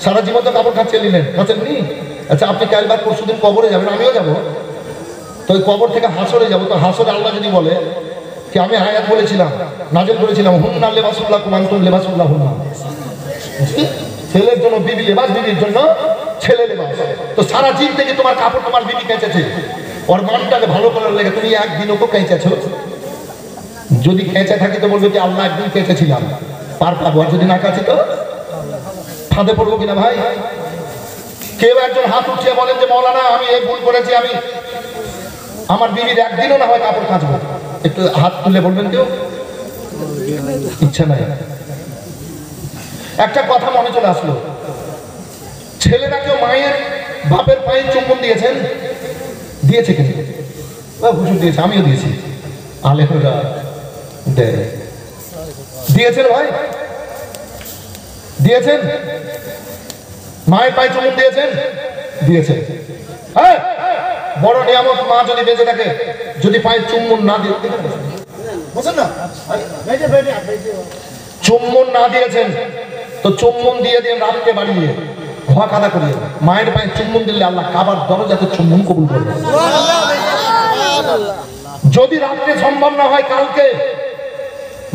S1: সারা জীবন তো কাপড় কাচে নিলেন, কাচেননি? আচ্ছা আপনি কাল বাদ পরশুদিন কবরে যাবেন, আমিও যাবো, তো ওই কবর থেকে হাসরে যাবো। তো হাসরে আল্লাহ যদি বলে কি আমি আয়াত বলেছিলাম, নাজিল করেছিলাম, হুন্না লিবাসুল্লাকুম আনতুম লিবাসুল্লাহ হুন্না, ছেলের জন্য বিবি লেবাস, বিবির জন্য ছেলে লেবাস। তো সারা জীব থেকে তোমার কাপড় তোমার বিবি কেচেছে, ওর মনটাকে ভালো করার লেগে তুমি একদিন ওকে কেচেছো। যদি কেঁচে থাকি তো বলবে কি আল্লাহ একদিন কেচেছিলাম, পার পাবো। আর যদি না কাছে তো ফাঁদে পড়বো কিনা ভাই? কেউ একজন হাত উঠিয়ে বলেন যে মৌলানা আমি এই ভুল করেছি, আমি আমার বিবির একদিনও না হয় কাপড় কাচবো, একটু হাত তুলে বলবেন কেউ? ইচ্ছা নাই। একটা কথা মনে চলে আসলো, ছেলেরা কেউ মায়ের বাপের পায়ে চুম্বন দিয়েছেন? দিয়েছে কিন্তু ঘুষুর দিয়েছে, আমিও দিয়েছি, আলেমরা দেয়। দিয়েছেন ভাই? দিয়েছেন? মায়ের পায়ে চুম্বন দিয়েছেন? দিয়েছেন। হ্যাঁ, বড় নিয়ামত মা যদি বেঁচে থাকে, যদি পায়ে চুম্বন না দিয়ে, চুম্বন না দিয়েছেন তো চুম্বন দিয়ে দিয়ে রাতকে বাড়িয়ে ঘোয়া কাদা করিয়ে মায়ের পায়ে চুম্বন দিলে আল্লাহ কাবার দরজাতে চুম্বন কবুল করবে। যদি রাত্রে সম্ভব না হয় কালকে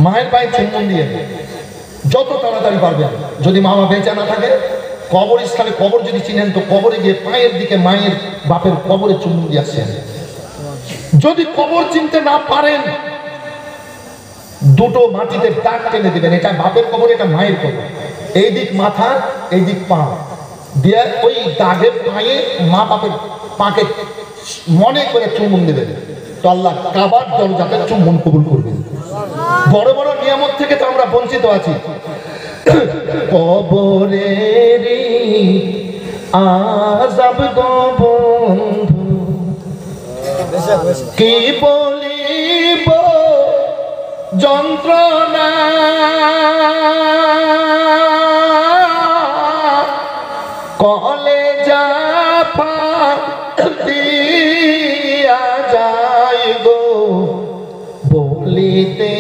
S1: মায়ের পায়ে চুম্বন দিয়ে যত তাড়াতাড়ি পারবেন। যদি মা বেঁচে না থাকে, কবরস্থানে কবর যদি চিনেন তো কবরে গিয়ে পায়ের দিকে মায়ের বাপের কবরে চুম্বন দিয়ে আসছেন। যদি কবর চিনতে না পারেন, দুটো মাটিতে দাগ টেনে দিবেন, এটা বাপের কবর, এটা মায়ের কবর। এই দিক মাথা, এই দিক পা দিয়ে ওই দাগের পায়ে মা বাপের পাকে মনে করে চুম্বন দেবেন, তো আল্লাহ কাবার দরজাতে চুম্বন কবুল করবেন। বড় বড় নিয়ামত থেকে তো আমরা বঞ্চিত আছি। কবরেরই আযাব গো বন্ধু, কি বলিব যন্ত্রণা, কলেজা ফাটিয়া যায় গো বলিতে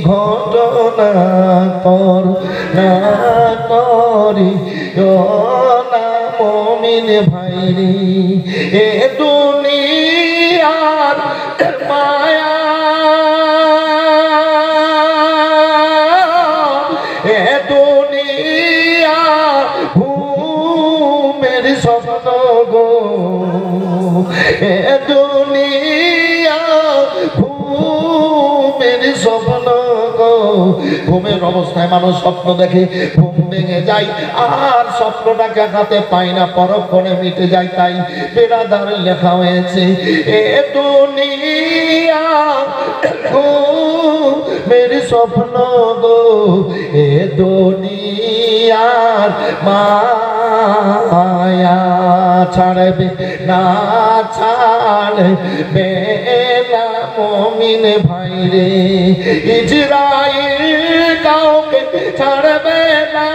S1: ঘটনা কর না করি না মুমিন ভাইরে এ দুনিয়ার মায়া এ দুনিয়া ঘুমের স্বপ্ন গো এ দুনিয়া ঘুমের স্বপ্ন গো ঘুমের অবস্থায় মানুষ স্বপ্ন দেখে ঘুম ভেঙে যায় আর স্বপ্নটাকে হাতে পায় না পরক্ষণে মিটে যায় তাই বেরাদার লেখা হয়েছে এ দুনিয়া ঘুমের স্বপ্ন গো এ দুনিয়ার মায়া ছাড়বে না ছাড়বে না মুমিন ভাইরে ইজরাইল কাউকে ছাড়বে না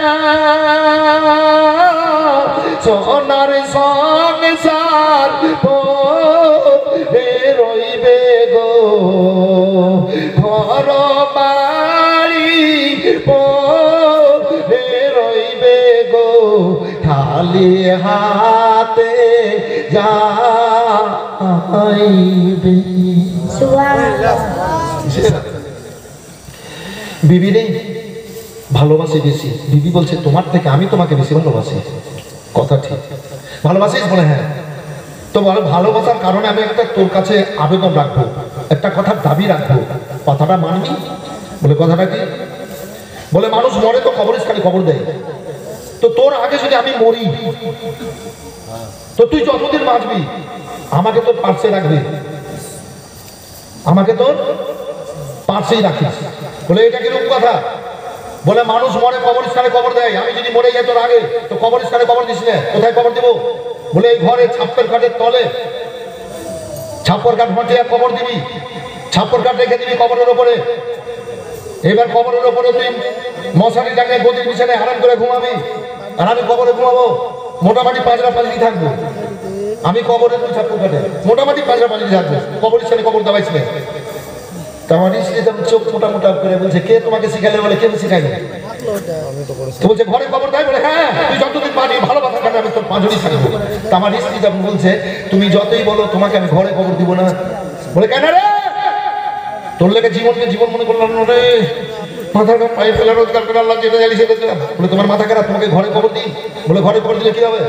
S1: সোনার সংসার রইবে গো ঘর বাড়ি রইবে গো খালি হাতে যাইবে বিবি রে ভালোবাসি বেশি বিবি বলছে তোমার থেকে আমি তোমাকে বেশি ভালোবাসি কথা ঠিক ভালোবাসিস বলে হ্যাঁ তো বলো ভালোবাসার কারণে আমি একটা তোর কাছে আবেদন রাখবো একটা কথার দাবি রাখবো কথাটা মানবি বলে কথাটা কি বলে মানুষ মরে তো কবরস্থানে কবর দেয় তো তোর আগে যদি আমি মরি তো তুই যতদিন বাঁচবি আমাকে তোর পাশে রাখবি আমাকে তোর পাশেই রাখিস বলে এটা কিরকম কথা বলে মানুষ মরে কবরস্থানে কবর দেয় আমি যদি মরে যাই তোর আগে তো কবরস্থানে কবর দিস না কোথায় কবর দিব বলে এই ঘরে ছাপ্পর কাঠের তলে ছাপ্পর কাঠ মাটিয়ে কবর দিবি ছাপ্পর কাঠ রেখে দিবি কবরের ওপরে এবার কবরের ওপরে তুই মশারি টাঙিয়ে গদির বিছানায় আরাম করে ঘুমাবি আর আমি কবরে ঘুমাবো মোটামুটি পাঁচরা পাঁচরি থাকবো আমি কবরে তুই ছাপ্পর কাঠে মোটামুটি পাঁচরা পাঁচরি থাকবো কবরস্থানে কবর দেওয়াইস না তোমার স্ত্রী চোখ মোটা মোটা করে বলছে কে তোমাকে শিখাইলে বলে কেউ শিখাইনি তো বলছে ঘরে কবর দেয় বলে হ্যাঁ তুই যতদিন পারি ভালোবাসার কারণে আমি তোর পাঁচজনই থাকবো তা আমার স্ত্রী যখন বলছে তুমি যতই বলো তোমাকে আমি ঘরে কবর দিব না বলে কেন রে তোর লেগে জীবনকে জীবন মনে করলাম না রে মাথার পায়ে ফেলে রোজগার করে আল্লাহ যেটা জানি সেটা বলে তোমার মাথা খারাপ তোমাকে ঘরে কবর দিই বলে ঘরে কবর দিলে কি হবে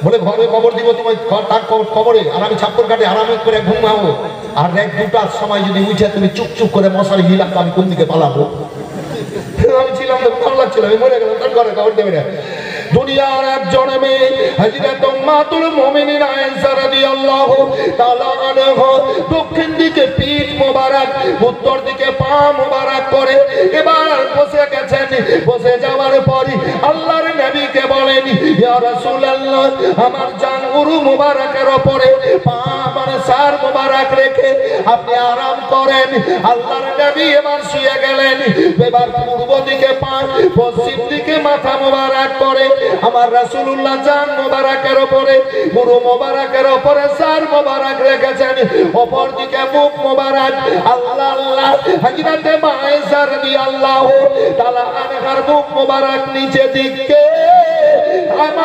S1: বলে ঘরে কবর দিব তোমার তার কবরে আর আমি ছাপ্পর কাটে আরামে করে ঘুমাবো আর এক দুটার সময় যদি উঠে তুমি চুপ চুপ করে মশারি হিলাম আমি কোন দিকে পালাবো আমি ছিলাম তো ভালো লাগছিল আমি মরে গেলাম তার ঘরে কবর দেবে না দুনিয়ার একজন মেয়ে হযরত উম্মাতুল মুমিনিন আয়েশা রাদিয়াল্লাহু তাআলা আনহা দক্ষিণ দিকে পিঠ মোবারক উত্তর দিকে পা মোবারক করে এবার বসে গেছেন বসে যাওয়ার পরই আল্লাহর নবীকে বলেন ইয়া রাসূলুল্লাহ আমার জান উরু মোবারকের উপরে পা আমার সার মোবারক রেখে আপনি আরাম করেন আল্লাহর নবী এবার শুয়ে গেলেন এবার পূর্ব দিকে পা পশ্চিম দিকে মাথা মোবারক করে আমার রাসূলুল্লাহ জান মোবারকের উপরে পুরো মোবারকের উপরে সার মোবারক রেখেছেন উপর দিকে মুখ মোবারক আল্লাহ আল্লাহ হযরত আয়েশা রাদিয়াল্লাহু তাআলা আনহার মুখ মোবারক নিচে দিকে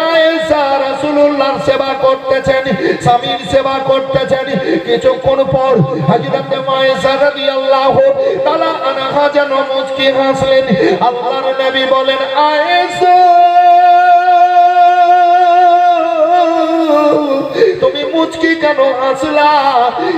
S1: আয়েশা রাসূলুল্লাহর সেবা করতেছেন স্বামীর সেবা করতেছেন কিছুক্ষণ পর হযরত আয়েশা রাদিয়াল্লাহু তাআলা আনহা যেন মুচকি হাসলেন আল্লাহর নবী বলেন আয়েশা তুমি মুচকি কেন হাসলা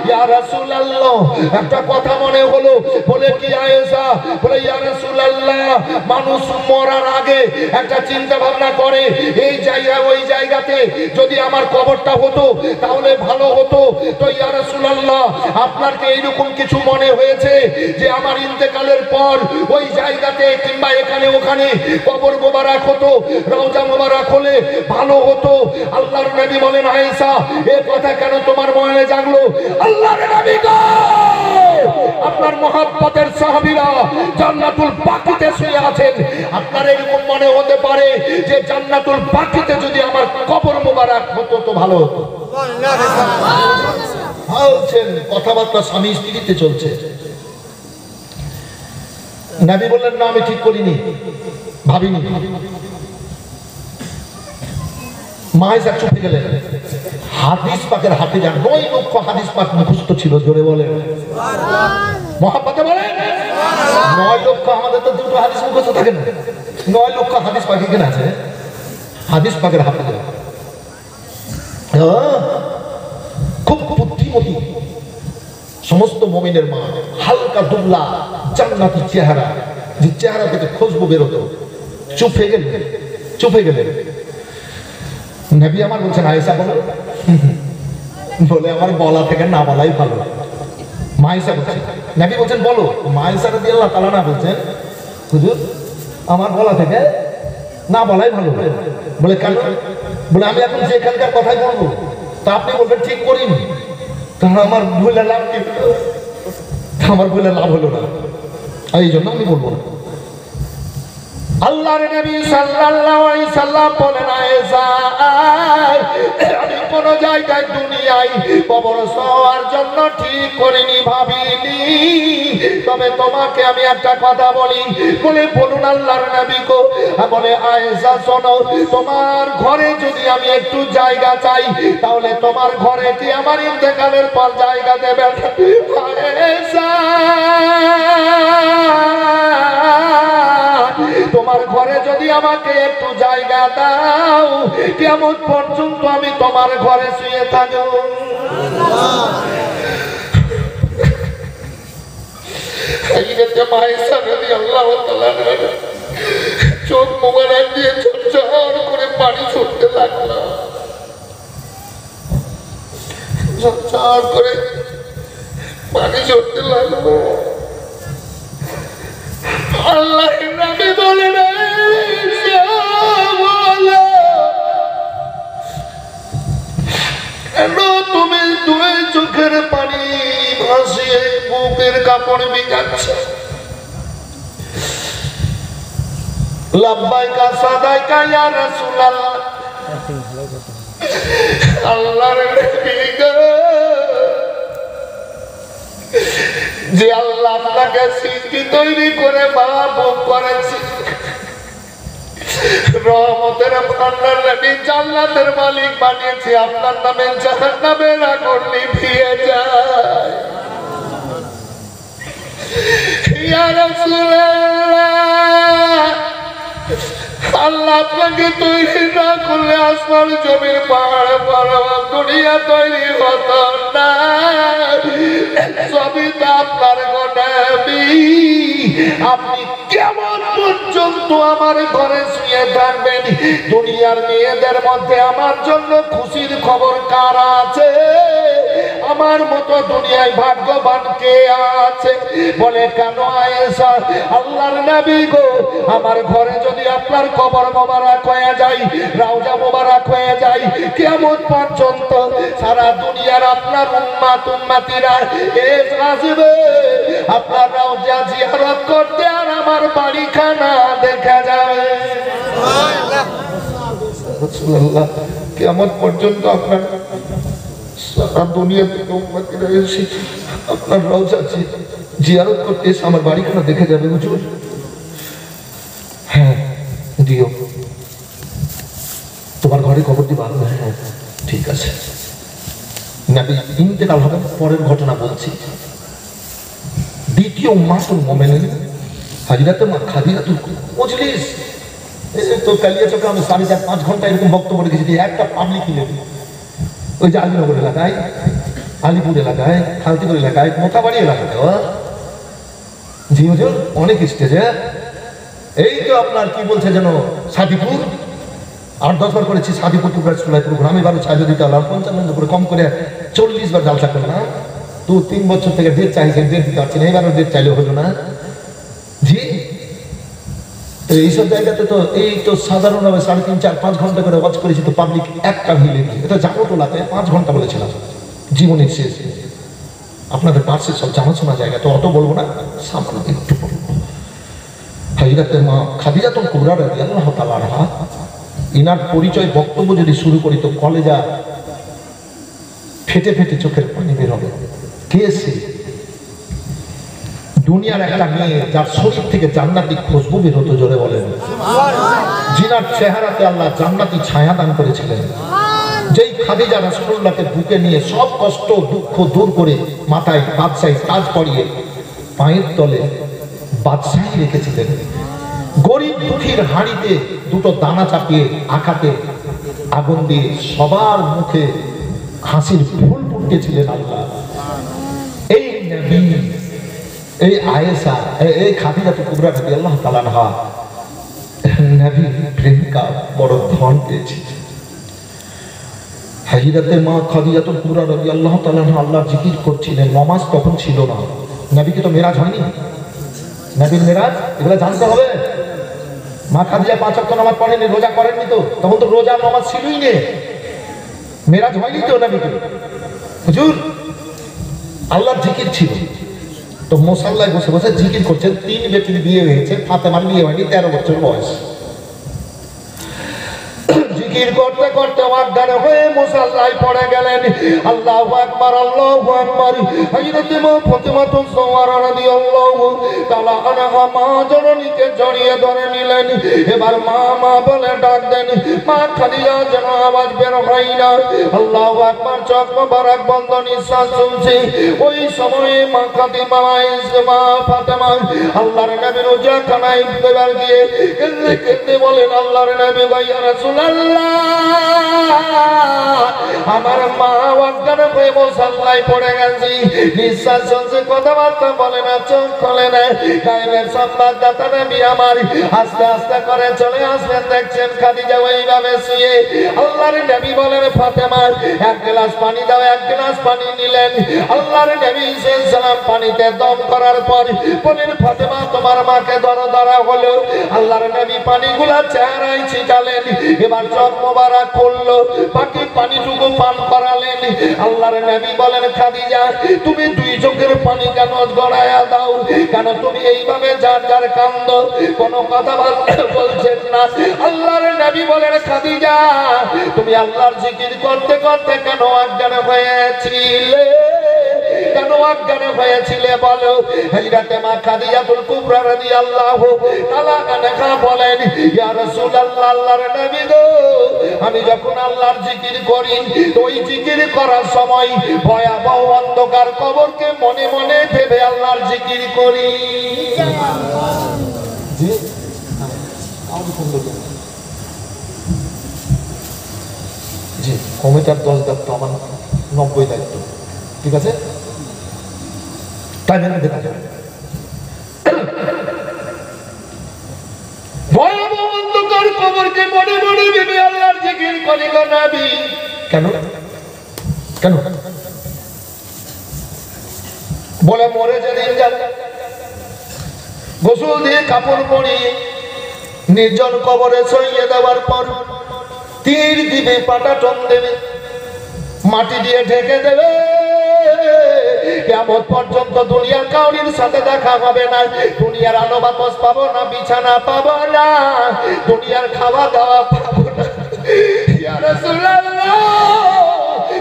S1: ইয়া রাসূলুল্লাহ একটা কথা মনে হলো বলে কি আয়েশা বলে ইয়া রাসূলুল্লাহ মানুষ মরার আগে একটা চিন্তা ভাবনা করে এই জায়গা ওই জায়গাতে যদি আমার কবরটা হতো তাহলে ভালো হতো তো ইয়া রাসূলুল্লাহ আপনার কি এইরকম কিছু মনে হয়েছে যে আমার ইন্তেকালের পর ওই জায়গাতে কিংবা এখানে ওখানে কবর মোবারক হতো রওজা মোবারক হলে ভালো হতো আল্লাহর নবী বলেন আয়েশা এই কথা কেন তোমার মনে জাগলো আল্লাহর নবী গো আপনার মহব্বতের সাহাবীরা জান্নাতুল বাকিতে শুয়ে আছেন আপনার এরকম মনে হতে পারে যে জান্নাতুল বাকিতে যদি আমার কবর মোবারক হতো তো ভালো হতো বলছেন কথাবার্তা স্বামী স্ত্রীতে চলছে নবী বললেন না আমি ঠিক করিনি, ভাবিনি। মা আয়েশা চুপে গেলেন। হাদিস পাকের হাতে যান 9 লক্ষ হাদিস পাক মুখস্থ ছিল, জোরে বলেন মহাব্বতে বলেন 9 লক্ষ। আমাদের তো দুটো হাদিস মুখস্থ থাকে না, 9 লক্ষ হাদিস পাক এখানে আছে। হাদিস পাকের হাতে যান, খুব বুদ্ধিমতী, সমস্ত মুমিনের মা, হালকা দুবলা জান্নাতি চেহারা, যে চেহারা থেকে খুশবু বেরোতো। চুপ হয়ে গেলেন। নবী আমার বলছেন আয়েশা বলো, বলে আমার বলা থেকে না বলাই ভালো। মা আয়েশা বলছেন, নবী বলছেন বলো। মা আয়েশা রাদিয়াল্লাহু তাআলা না বলছেন হুজুর আমার বলা থেকে না বলাই ভালো। বলে কেন? বলে আমি এখন যেখানকার কথাই বলবো তা আপনি বলবেন ঠিক করিনি, কারণ আমার ভুলে লাভ কি? আমার ভুলে লাভ হলো না, এই জন্য আমি বলবো না। আল্লাহর নবী সাল্লাল্লাহু আলাইহি সাল্লাম বলেন আয়েশা আমি কোন জায়গায় দুনিয়ায় কবর সওয়ার জন্য ঠিক করিনি, ভাবিনি। তবে তোমাকে আমি একটা কথা বলি। বলে বলুন আল্লাহর নবী গো। বলে আয়েশা শোনো, তোমার ঘরে যদি আমি একটু জায়গা চাই তাহলে তোমার ঘরে কি আমার ইন্তেকালের পর জায়গা দেবেন? আয়েশা তোমার ঘরে যদি আমাকে একটু জায়গা দাও কিয়ামত পর্যন্ত আমি তোমার ঘরে শুয়ে থাকব। চোখ মোবাইল দিয়ে ঝরঝর করে পানি ছুটতে লাগলো, ঝরঝর করে পানি ছুটতে লাগলো। আল্লাহর নবী বলেন কেন তুমি দুই চোখের পানি ভাসিয়ে বুকের কাপড় ভিজাচ্ছ? লাব্বাইকা সাদাইকা ইয়া রাসূলুল্লাহ। আল্লাহর নবী গো, যে আল্লাহ আপনাকে সৃষ্টি তৈরি করে মাহবুব করেছে, রহমতের ভান্ডার নবী জান্নাতের মালিক বানিয়েছে, আপনার নামে জাহান্নামের আগুন নিভিয়ে যায়। ইয়া রাসূলুল্লাহ, আল্লাহ আপনাকে তৈরি না করলে আসমান জমির পাহাড় পর্বত দুনিয়া তৈরি হতো না। সবই তো আপনার নবী। আপনি কেমন পর্যন্ত আমার ঘরে শুয়ে থাকবেন? দুনিয়ার মেয়েদের মধ্যে আমার জন্য খুশির খবর কার আছে? আমার মতো দুনিয়ায় ভাগ্যবান কে আছে? বলে কেন আয়েশা? আল্লাহর নবী গো, আমার ঘরে যদি আপনার কবর মোবারক হয়ে যায়, রওজা মোবারক হয়ে যায়, কিয়ামত পর্যন্ত সারা দুনিয়ার আপনার উম্মতিরা আসবে আপনার রওজা জিয়ারত করতে, আর আমার বাড়িখানা দেখা যাবে। রাসূলুল্লাহ, কিয়ামত পর্যন্ত আপনার সারা দুনিয়া থেকে উম্মতিরা এসে আপনার রওজা জিয়ারত করতে এসে আমার বাড়িখানা দেখে যাবে হুজুর। হ্যাঁ দিও, তোমার ঘরে খবর দিবা? হ্যাঁ ঠিক আছে। নবী ইন্তেকাল হবে পরের ঘটনা বলছি। দ্বিতীয় উম্মাতুল মুমিনিন হযরত মা খাদিজাতুল মজলিস, তো কালিয়াচকে আমি 4.5-5 ঘন্টা এরকম বক্তব্য রেখেছি। একটা পাবলিক ইভেন্ট ওই যে আলিনগর এলাকায়, আলিপুর এলাকায়, খালতিপুর এলাকায়, মোথাবাড়ি এলাকায়, জি হুজুর অনেক স্টেজে। এই তো আপনার কি বলছে যেন সাদিপুর, 8-10 বার করেছি সাদিপুর টুকরা স্কুলের প্রোগ্রাম। এবারও ছাড় দিতে হলাম 55 করে, কম করে 40 বার জালসা করলো না। 2-3 বছর থেকে ডেট চাইছে, ডেট দিতে পারছি না, এবারও ডেট চাইলেও হলো না। জি তো এইসব জায়গাতে তো এই তো সাধারণভাবে 3.5-4-5 ঘন্টা করে ওয়াচ করেছি, তো পাবলিক একটা ভিড়ে এটা জানো টোলাতে 5 ঘন্টা বলেছিলাম জীবনের শেষ। আপনাদের পাশে সব জানাশোনা জায়গা, তো অত বলবো না, সামান্য একটু বলবো। হযরত মা খাদিজাতুল কুবরা রাদিয়াল্লাহু তাআলা আনহা, ইনার পরিচয় বক্তব্য যদি শুরু করি তো কলেজা ফেটে ফেটে চোখের পানি বের হবে। কে সে? দুনিয়ার একটা মেয়ে যার শরীর থেকে জান্নাতি খুশবু বের হতো, জোরে বলেন, জিনার চেহারাতে আল্লাহ জান্নাতি ছায়া দান করেছিলেন। যেই খাদিজা রাসূলুল্লাহকে বুকে নিয়ে সব কষ্ট দুঃখ দূর করে মাথায় বাদশাহী তাজ পরিয়ে পায়ের তলে বাদশাহী রেখেছিলেন, গরিব দুঃখীর হাঁড়িতে দুটো দানা চাপিয়ে আখাতে আগুন দিয়ে সবার মুখে হাসির ফুল ফুটিয়েছিলেন আল্লাহ। এই নবী, এই আয়েশা, এই খাদিজাতুল কুবরা রাদিয়াল্লাহু তাআলা আনহা নবীর প্রেমিকা বড় ধন পেয়েছে। হযরতে মা খাদিজাতুল কুবরা রাদিয়াল্লাহু তাআলা আনহা আল্লাহর জিকির করছিলেন, নামাজ তখন ছিল না, নবীকে তো মেরাজ হয়নি, নবীর মেরাজ এগুলো জানতে হবে। মা খাদিজা 5 ওয়াক্ত নামাজ পড়েননি, রোজা করেননি, তো তখন তো রোজা নামাজ ছিলই না, মেরাজ হয়নি তো নবীকে। হুজুর আল্লাহর জিকির ছিল, তো মুসাল্লায় বসে বসে জিকির করছেন। 3 বেটির বিয়ে হয়েছে, ফাতেমার বিয়ে হয়নি, 13 বছর বয়স। জিকির করতে করতে অজ্ঞান হয়ে মুসাল্লায় পড়ে গেলেন। আল্লাহু আকবার, আল্লাহু আকবার। হযরত মা ফাতেমাতুজ জাহরা রাদিয়াল্লাহু তাআলা আনহা মা জননীকে জড়িয়ে ধরে নিলেন। এবার মা মা বলে ডাক দেন, মা খাদিজা যেন আওয়াজ বের হয় না। আল্লাহু আকবার, চোখ মোবারক বন্ধ, নিঃশ্বাস চলছে। ওই সময়ে মা খাদিজা মা ফাতেমা আল্লাহর নবীর উজাখানায় এবার গিয়ে কেঁদে কেঁদে বলেন, আল্লাহর নবী ইয়া রাসূলুল্লাহ, আমার মা অজ্ঞান হয়ে মুসাল্লায় পড়ে গেছে, নিঃশ্বাস চলছে, কথাবার্তা বলে না, চোখ খোলে না। গায়েবের সংবাদদাতা নবী আমার আস্তে আস্তে করে চলে আসলেন, দেখছেন খাদিজা ওইভাবে শুয়ে। আল্লাহর নবী বলেন, ফাতেমা 1 গ্লাস পানি দাও। 1 গ্লাস পানি নিলেন। আল্লাহর নবী সাল্লাল্লাহু পানিতে দম করার পর বলেন, ফাতেমা তোমার মাকে ধরা হলো। আল্লাহর নবী পানিগুলা চেহারায় ছিটালেন। এবার চোখ মোবারক খুললো, বাকি পানিটুকু পান করালেন। আল্লাহর নবী বলেন, খাদিজা তুমি 2 চোখের পানি কেন গড়ায়া দাও? কেন তুমি এইভাবে যার যার কান্দ, কোনো কথা বলছেন না? আল্লাহর নবী বলেন, খাদিজা তুমি আল্লাহর জিকির করতে করতে কেন অজ্ঞান হয়েছিলে? কেন অজ্ঞান হয়েছিলে বলো? হযরতে মা খাদিজাতুল কুবরা রাদিয়াল্লাহু তাআলা আনহা বলেন, ইয়া রাসূলুল্লাহ, আল্লাহর নবী গো, আমি যখন আল্লাহর জিকির করি, তো ওই জিকির করার সময় ভয়াবহ অন্ধকার কবরকে মনে মনে ভেবে আল্লাহর জিকির করি। জি জি কমিটার 10 দায়িত্ব, আমার 90 দায়িত্ব, ঠিক আছে? তাই জন্য দেখা যাবে ভয়াবহ অন্ধকার কবরকে মনে মনে ভেবে আল্লাহর জিকির করি গো নবী। কেন কেন বলে, মরে যেদিন যাবে গোসল দিয়ে কাপড় পরিয়ে নির্জন কবরে ছড়িয়ে দেওয়ার পর তীর দিবে, পাটাটন দেবে, মাটি দিয়ে ঢেকে দেবে। কিয়ামত পর্যন্ত দুনিয়ার কাউরির সাথে দেখা হবে না, দুনিয়ার আলো বাতাস পাবো না, বিছানা পাবো না, দুনিয়ার খাওয়া দাওয়া পাবো না। ইয়া রাসূলুল্লাহ,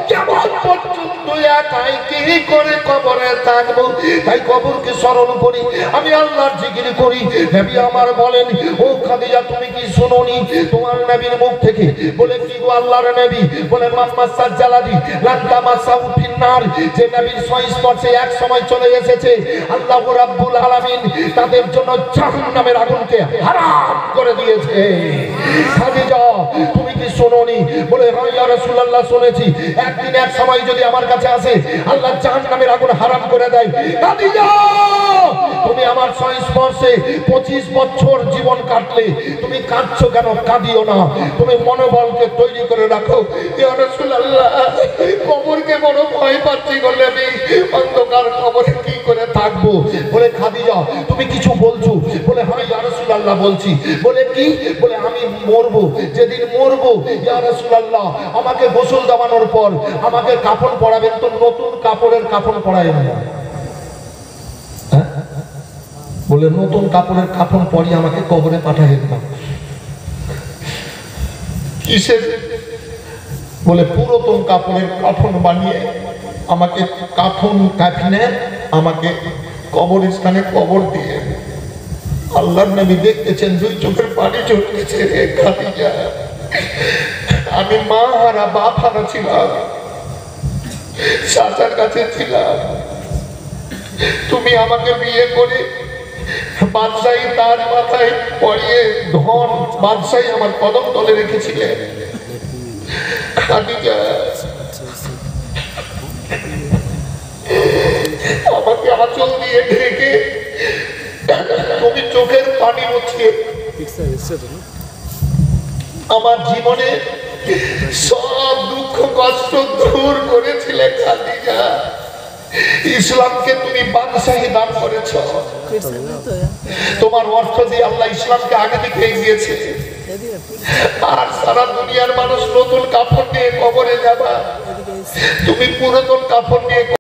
S1: কিয়ামত পর্যন্ত একাই কি করে কবরে থাকবো? তাই কবরকে স্মরণ করি, আমি আল্লাহর জিকির করি। নবী আমার বলেন, ও খাদিজা তুমি কি শুনোনি তোমার নবীর মুখ থেকে? বলে, কি গো আল্লাহর নবী? বলে, মাম্মা সাজ্জালাদি লান্তা মাসাউ ফিন্নার, যে নবীর সংস্পর্শে এক সময় চলে এসেছে, আল্লাহ রাব্বুল আলামিন তাদের জন্য জাহান্নামের আগুনকে হারাম করে দিয়েছে। খাদিজা তুমি কি শুনোনি? বলে, হ্যাঁ ইয়া রাসূলুল্লাহ শুনেছি, একদিন এক সময় যদি আমার কাছে আসে আল্লাহ জাহান্নামের আগুন হারাম করে দেয়। খাদিজা তুমি আমার সংস্পর্শে 25 বছর জীবন কাটলে, তুমি কাঁদছো কেন? কাঁদিও না, তুমি মনোবলকে তৈরি করে রাখো। ইয়া রাসূলুল্লাহ, কবরকে বড় ভয় পাচ্ছি গো নবী, অন্ধকার কবরে কি করে থাকবো? বলে, খাদিজা তুমি কিছু বলছো? বলে, হ্যাঁ ইয়া রাসূলুল্লাহ বলছি। বলে, কি? বলে, আমি মরবো, যেদিন মরবো ইয়া রাসূলুল্লাহ আমাকে গোসল দেওয়ানোর পর আমাকে কাফন পরাবেন, তো নতুন কাপড়ের কাফন পরাবেন না। বলে, নতুন কাপড়ের কাফন পরিয়ে আমাকে কবরে পাঠাবেন না। কিসের? বলে, পুরাতন কাপড়ের কাফন বানিয়ে আমাকে কাফনে আমাকে কবরস্থানে কবর দিয়ে আল্লাহর নবী দেখতেছেন, দুই চোখের পানি ঝরতেছে। রে খাদিজা, আমি মা হারা বাপ হারা ছিলাম, চাচার কাছে ছিলাম, তুমি আমাকে বিয়ে করে বাদশাহী তার মাথায় পরিয়ে ধন বাদশাহী আমার কদম তলে রেখেছিলেন। খাদিজা, আমাকে আঁচল দিয়ে ঢেকে তুমি চোখের পানি মুছিয়ে আমার জীবনে সব দুঃখ কষ্ট দূর করেছিলে। খাদিজা, ইসলামকে তুমি বাদশাহী দান করেছ। তোমার অর্থ দিয়ে আল্লাহ ইসলামকে আগে দিকে এগিয়েছে। আর সারা দুনিয়ার মানুষ নতুন কাপড় নিয়ে কবরে যাবা, তুমি পুরাতন কাপড় নিয়ে